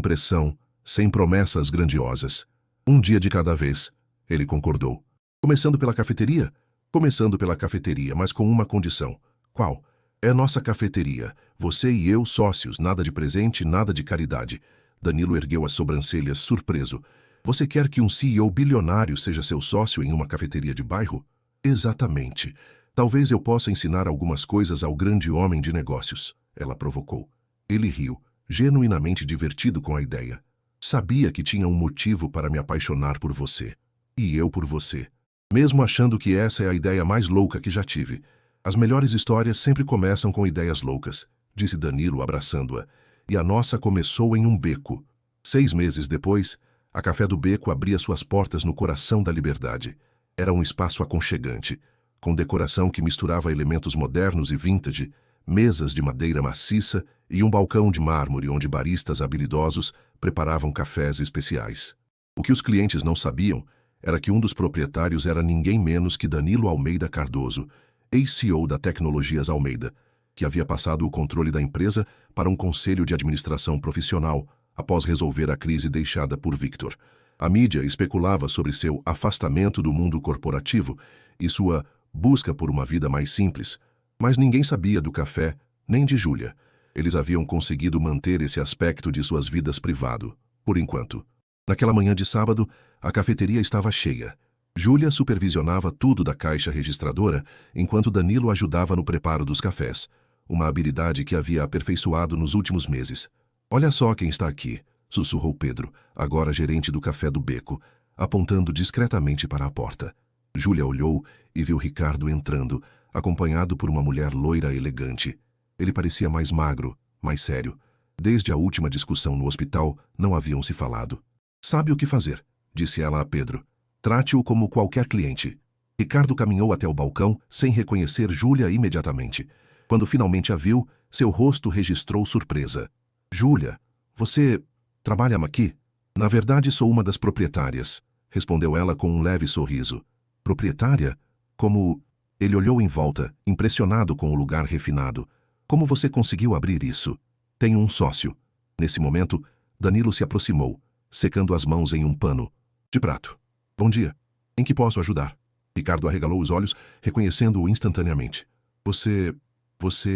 pressão, sem promessas grandiosas. Um dia de cada vez, ele concordou. Começando pela cafeteria? Começando pela cafeteria, mas com uma condição. Qual? É nossa cafeteria. Você e eu, sócios, nada de presente, nada de caridade. Danilo ergueu as sobrancelhas, surpreso. Você quer que um CEO bilionário seja seu sócio em uma cafeteria de bairro? Exatamente. Talvez eu possa ensinar algumas coisas ao grande homem de negócios. Ela provocou. Ele riu, genuinamente divertido com a ideia. Sabia que tinha um motivo para me apaixonar por você. E eu por você. Mesmo achando que essa é a ideia mais louca que já tive. As melhores histórias sempre começam com ideias loucas, disse Danilo abraçando-a. E a nossa começou em um beco. 6 meses depois, a Café do Beco abria suas portas no coração da Liberdade. Era um espaço aconchegante, com decoração que misturava elementos modernos e vintage, mesas de madeira maciça e um balcão de mármore onde baristas habilidosos preparavam cafés especiais. O que os clientes não sabiam era que um dos proprietários era ninguém menos que Danilo Almeida Cardoso, ex-CEO da Tecnologias Almeida, que havia passado o controle da empresa para um conselho de administração profissional após resolver a crise deixada por Victor. A mídia especulava sobre seu afastamento do mundo corporativo e sua busca por uma vida mais simples, mas ninguém sabia do café, nem de Júlia. Eles haviam conseguido manter esse aspecto de suas vidas privado, por enquanto. Naquela manhã de sábado, a cafeteria estava cheia. Júlia supervisionava tudo da caixa registradora, enquanto Danilo ajudava no preparo dos cafés, uma habilidade que havia aperfeiçoado nos últimos meses. Olha só quem está aqui, sussurrou Pedro, agora gerente do Café do Beco, apontando discretamente para a porta. Júlia olhou e viu Ricardo entrando, acompanhado por uma mulher loira elegante. Ele parecia mais magro, mais sério. Desde a última discussão no hospital, não haviam se falado. Sabe o que fazer, disse ela a Pedro. Trate-o como qualquer cliente. Ricardo caminhou até o balcão sem reconhecer Júlia imediatamente. Quando finalmente a viu, seu rosto registrou surpresa. Júlia, você trabalha aqui? Na verdade, sou uma das proprietárias, respondeu ela com um leve sorriso. Proprietária? Como... Ele olhou em volta, impressionado com o lugar refinado. Como você conseguiu abrir isso? Tenho um sócio. Nesse momento, Danilo se aproximou, secando as mãos em um pano. De prato. Bom dia. Em que posso ajudar? Ricardo arregalou os olhos, reconhecendo-o instantaneamente. Você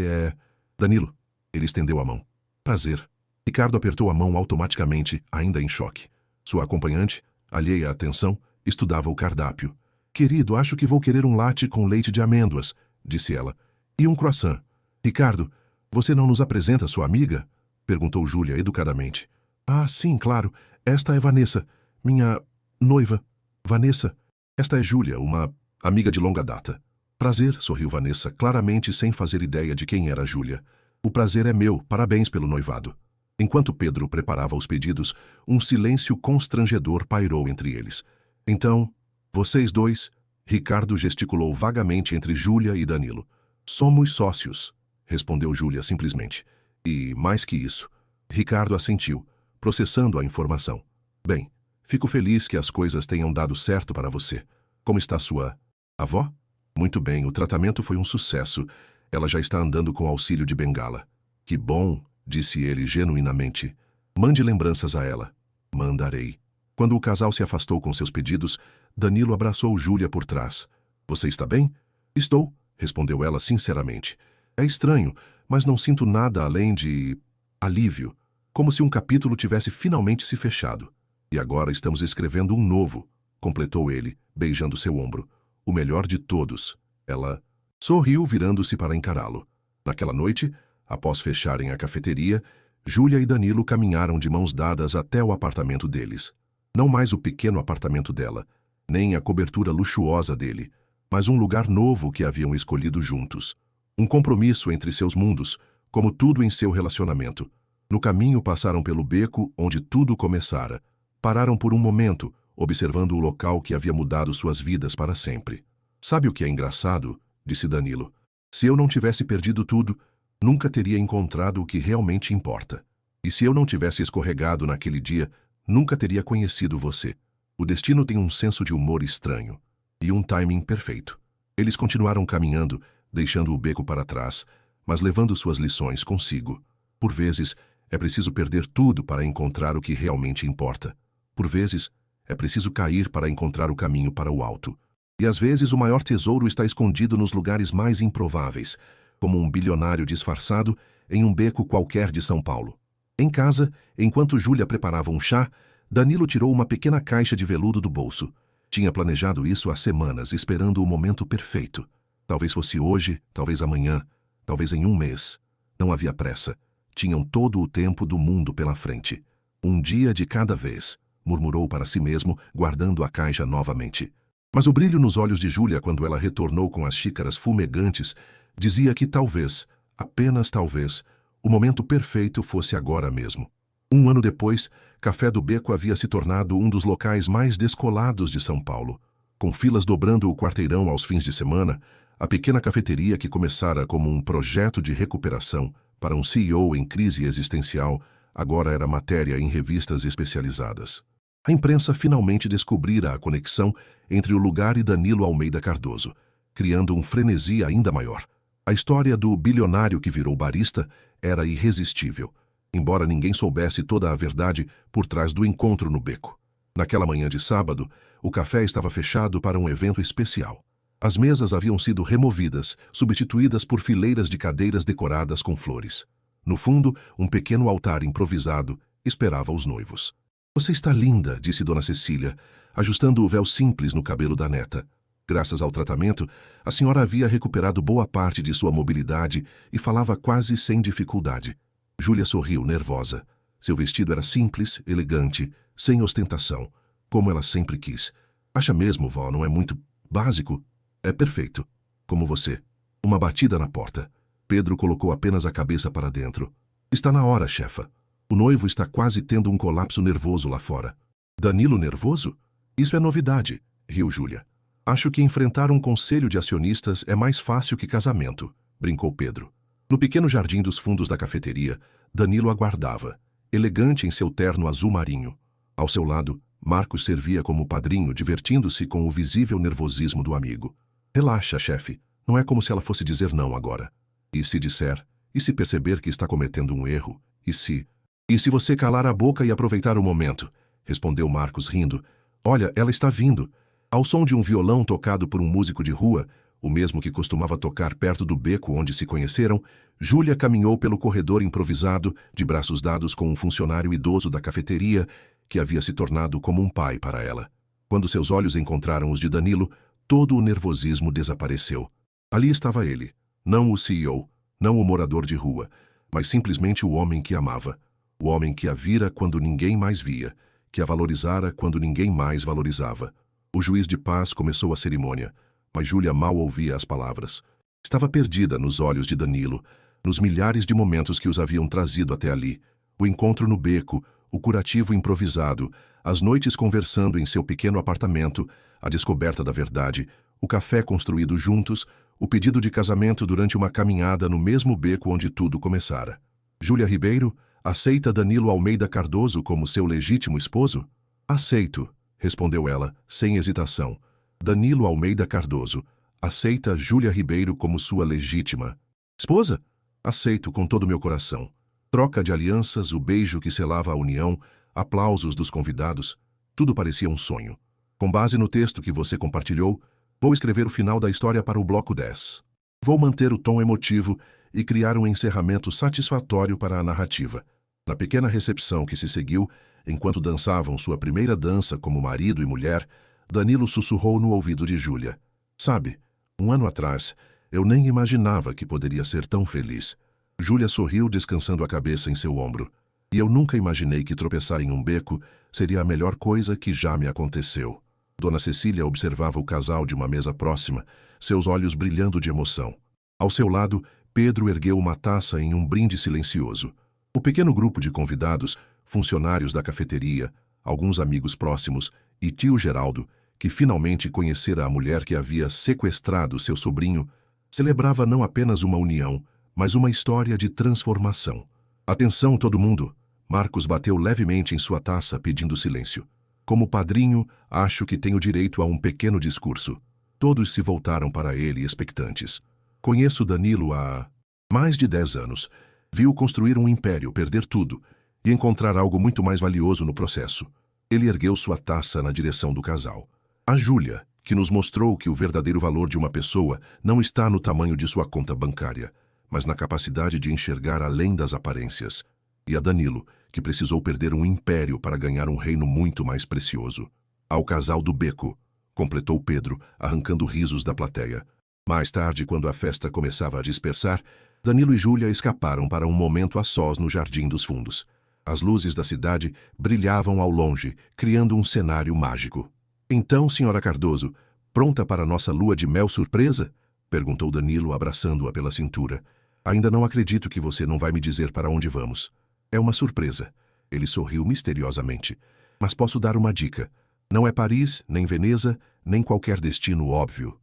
é... Danilo. Ele estendeu a mão. Prazer. Ricardo apertou a mão automaticamente, ainda em choque. Sua acompanhante, alheia à atenção, estudava o cardápio. Querido, acho que vou querer um latte com leite de amêndoas, disse ela. E um croissant. Ricardo, você não nos apresenta sua amiga? Perguntou Júlia educadamente. Ah, sim, claro. Esta é Vanessa, minha noiva. Vanessa, esta é Júlia, uma amiga de longa data. Prazer, sorriu Vanessa, claramente sem fazer ideia de quem era Júlia. O prazer é meu, parabéns pelo noivado. Enquanto Pedro preparava os pedidos, um silêncio constrangedor pairou entre eles. Então, vocês dois? Ricardo gesticulou vagamente entre Júlia e Danilo. Somos sócios, respondeu Júlia simplesmente. E, mais que isso, Ricardo assentiu, processando a informação. Bem, fico feliz que as coisas tenham dado certo para você. Como está sua avó? Muito bem, o tratamento foi um sucesso. Ela já está andando com auxílio de bengala. Que bom, disse ele genuinamente. Mande lembranças a ela. Mandarei. Quando o casal se afastou com seus pedidos, Danilo abraçou Júlia por trás. Você está bem? Estou, respondeu ela sinceramente. É estranho, mas não sinto nada além de alívio, como se um capítulo tivesse finalmente se fechado. E agora estamos escrevendo um novo, completou ele, beijando seu ombro. O melhor de todos. Ela sorriu, virando-se para encará-lo. Naquela noite, após fecharem a cafeteria, Júlia e Danilo caminharam de mãos dadas até o apartamento deles. Não mais o pequeno apartamento dela, nem a cobertura luxuosa dele, mas um lugar novo que haviam escolhido juntos. Um compromisso entre seus mundos, como tudo em seu relacionamento. No caminho passaram pelo beco onde tudo começara. Pararam por um momento, observando o local que havia mudado suas vidas para sempre. Sabe o que é engraçado? Disse Danilo. Se eu não tivesse perdido tudo, nunca teria encontrado o que realmente importa. E se eu não tivesse escorregado naquele dia, nunca teria conhecido você. O destino tem um senso de humor estranho e um timing perfeito. Eles continuaram caminhando, deixando o beco para trás, mas levando suas lições consigo. Por vezes, é preciso perder tudo para encontrar o que realmente importa. Por vezes, é preciso cair para encontrar o caminho para o alto. E às vezes o maior tesouro está escondido nos lugares mais improváveis, como um bilionário disfarçado em um beco qualquer de São Paulo. Em casa, enquanto Júlia preparava um chá, Danilo tirou uma pequena caixa de veludo do bolso. Tinha planejado isso há semanas, esperando o momento perfeito. Talvez fosse hoje, talvez amanhã, talvez em um mês. Não havia pressa. Tinham todo o tempo do mundo pela frente. Um dia de cada vez, murmurou para si mesmo, guardando a caixa novamente. Mas o brilho nos olhos de Júlia quando ela retornou com as xícaras fumegantes dizia que talvez, apenas talvez, o momento perfeito fosse agora mesmo. Um ano depois, Café do Beco havia se tornado um dos locais mais descolados de São Paulo. Com filas dobrando o quarteirão aos fins de semana, a pequena cafeteria que começara como um projeto de recuperação para um CEO em crise existencial, agora era matéria em revistas especializadas. A imprensa finalmente descobrira a conexão entre o lugar e Danilo Almeida Cardoso, criando um frenesi ainda maior. A história do bilionário que virou barista era irresistível, embora ninguém soubesse toda a verdade por trás do encontro no beco. Naquela manhã de sábado, o café estava fechado para um evento especial. As mesas haviam sido removidas, substituídas por fileiras de cadeiras decoradas com flores. No fundo, um pequeno altar improvisado esperava os noivos. Você está linda, disse Dona Cecília, ajustando o véu simples no cabelo da neta. Graças ao tratamento, a senhora havia recuperado boa parte de sua mobilidade e falava quase sem dificuldade. Júlia sorriu, nervosa. Seu vestido era simples, elegante, sem ostentação, como ela sempre quis. Acha mesmo, vó, não é muito básico? É perfeito. Como você. Uma batida na porta. Pedro colocou apenas a cabeça para dentro. Está na hora, chefa. O noivo está quase tendo um colapso nervoso lá fora. Danilo nervoso? Isso é novidade, riu Júlia. Acho que enfrentar um conselho de acionistas é mais fácil que casamento, brincou Pedro. No pequeno jardim dos fundos da cafeteria, Danilo aguardava, elegante em seu terno azul marinho. Ao seu lado, Marcos servia como padrinho, divertindo-se com o visível nervosismo do amigo. Relaxa, chefe. Não é como se ela fosse dizer não agora. E se disser? E se perceber que está cometendo um erro? E se... E se você calar a boca e aproveitar o momento? Respondeu Marcos rindo. Olha, ela está vindo. Ao som de um violão tocado por um músico de rua, o mesmo que costumava tocar perto do beco onde se conheceram, Júlia caminhou pelo corredor improvisado, de braços dados com um funcionário idoso da cafeteria, que havia se tornado como um pai para ela. Quando seus olhos encontraram os de Danilo, todo o nervosismo desapareceu. Ali estava ele, não o CEO, não o morador de rua, mas simplesmente o homem que amava. O homem que a vira quando ninguém mais via, que a valorizara quando ninguém mais valorizava. O juiz de paz começou a cerimônia, mas Júlia mal ouvia as palavras. Estava perdida nos olhos de Danilo, nos milhares de momentos que os haviam trazido até ali. O encontro no beco, o curativo improvisado, As noites conversando em seu pequeno apartamento, a descoberta da verdade, o café construído juntos, o pedido de casamento durante uma caminhada no mesmo beco onde tudo começara. Júlia Ribeiro, aceita Danilo Almeida Cardoso como seu legítimo esposo? Aceito, respondeu ela, sem hesitação. Danilo Almeida Cardoso, aceita Júlia Ribeiro como sua legítima esposa? Aceito com todo o meu coração. Troca de alianças, o beijo que selava a união, aplausos dos convidados, tudo parecia um sonho. Com base no texto que você compartilhou, vou escrever o final da história para o bloco 10. Vou manter o tom emotivo e criar um encerramento satisfatório para a narrativa. Na pequena recepção que se seguiu, enquanto dançavam sua primeira dança como marido e mulher, Danilo sussurrou no ouvido de Júlia. Sabe, 1 ano atrás, eu nem imaginava que poderia ser tão feliz. Júlia sorriu descansando a cabeça em seu ombro. E eu nunca imaginei que tropeçar em um beco seria a melhor coisa que já me aconteceu. Dona Cecília observava o casal de uma mesa próxima, seus olhos brilhando de emoção. Ao seu lado, Pedro ergueu uma taça em um brinde silencioso. O pequeno grupo de convidados, funcionários da cafeteria, alguns amigos próximos e tio Geraldo, que finalmente conhecera a mulher que havia sequestrado seu sobrinho, celebrava não apenas uma união, mas uma história de transformação. Atenção, todo mundo! Marcos bateu levemente em sua taça, pedindo silêncio. Como padrinho, acho que tenho direito a um pequeno discurso. Todos se voltaram para ele, expectantes. Conheço Danilo há mais de 10 anos. Viu construir um império, perder tudo, e encontrar algo muito mais valioso no processo. Ele ergueu sua taça na direção do casal. A Júlia, que nos mostrou que o verdadeiro valor de uma pessoa não está no tamanho de sua conta bancária, mas na capacidade de enxergar além das aparências. E a Danilo, que precisou perder um império para ganhar um reino muito mais precioso. Ao casal do beco, completou Pedro, arrancando risos da plateia. Mais tarde, quando a festa começava a dispersar, Danilo e Júlia escaparam para um momento a sós no Jardim dos Fundos. As luzes da cidade brilhavam ao longe, criando um cenário mágico. Então, senhora Cardoso, pronta para nossa lua de mel surpresa? Perguntou Danilo, abraçando-a pela cintura. Ainda não acredito que você não vai me dizer para onde vamos. É uma surpresa. Ele sorriu misteriosamente. Mas posso dar uma dica. Não é Paris, nem Veneza, nem qualquer destino óbvio.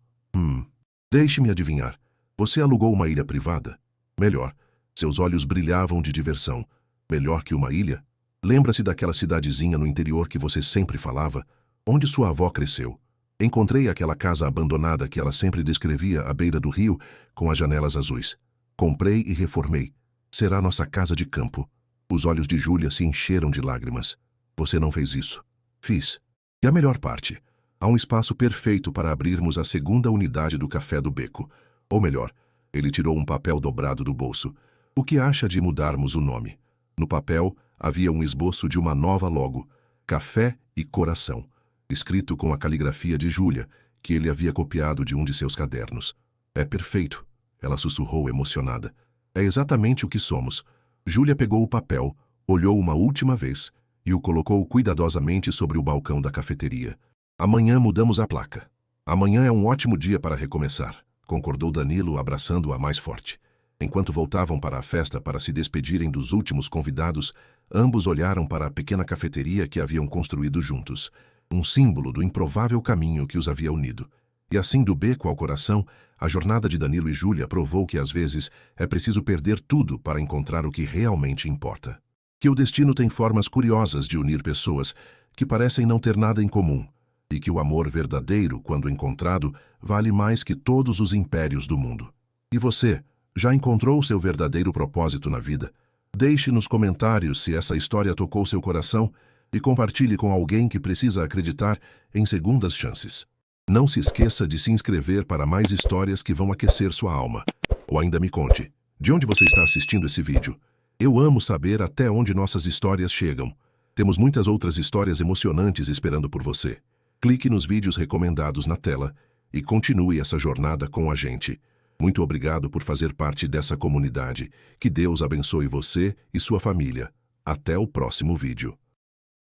Deixe-me adivinhar. Você alugou uma ilha privada? Melhor. Seus olhos brilhavam de diversão. Melhor que uma ilha? Lembra-se daquela cidadezinha no interior que você sempre falava? Onde sua avó cresceu? Encontrei aquela casa abandonada que ela sempre descrevia à beira do rio, com as janelas azuis. Comprei e reformei. Será nossa casa de campo. Os olhos de Júlia se encheram de lágrimas. Você não fez isso. Fiz. E a melhor parte? Há um espaço perfeito para abrirmos a segunda unidade do Café do Beco. Ou melhor, ele tirou um papel dobrado do bolso. O que acha de mudarmos o nome? No papel havia um esboço de uma nova logo, Café e Coração, escrito com a caligrafia de Júlia, que ele havia copiado de um de seus cadernos. É perfeito, ela sussurrou emocionada. É exatamente o que somos. Júlia pegou o papel, olhou uma última vez e o colocou cuidadosamente sobre o balcão da cafeteria. Amanhã mudamos a placa. Amanhã é um ótimo dia para recomeçar, concordou Danilo, abraçando-a mais forte. Enquanto voltavam para a festa para se despedirem dos últimos convidados, ambos olharam para a pequena cafeteria que haviam construído juntos, um símbolo do improvável caminho que os havia unido. E assim, do beco ao coração, a jornada de Danilo e Júlia provou que às vezes é preciso perder tudo para encontrar o que realmente importa. Que o destino tem formas curiosas de unir pessoas que parecem não ter nada em comum, e que o amor verdadeiro, quando encontrado, vale mais que todos os impérios do mundo. E você, já encontrou seu verdadeiro propósito na vida? Deixe nos comentários se essa história tocou seu coração e compartilhe com alguém que precisa acreditar em segundas chances. Não se esqueça de se inscrever para mais histórias que vão aquecer sua alma. Ou ainda me conte, de onde você está assistindo esse vídeo? Eu amo saber até onde nossas histórias chegam. Temos muitas outras histórias emocionantes esperando por você. Clique nos vídeos recomendados na tela e continue essa jornada com a gente. Muito obrigado por fazer parte dessa comunidade. Que Deus abençoe você e sua família. Até o próximo vídeo.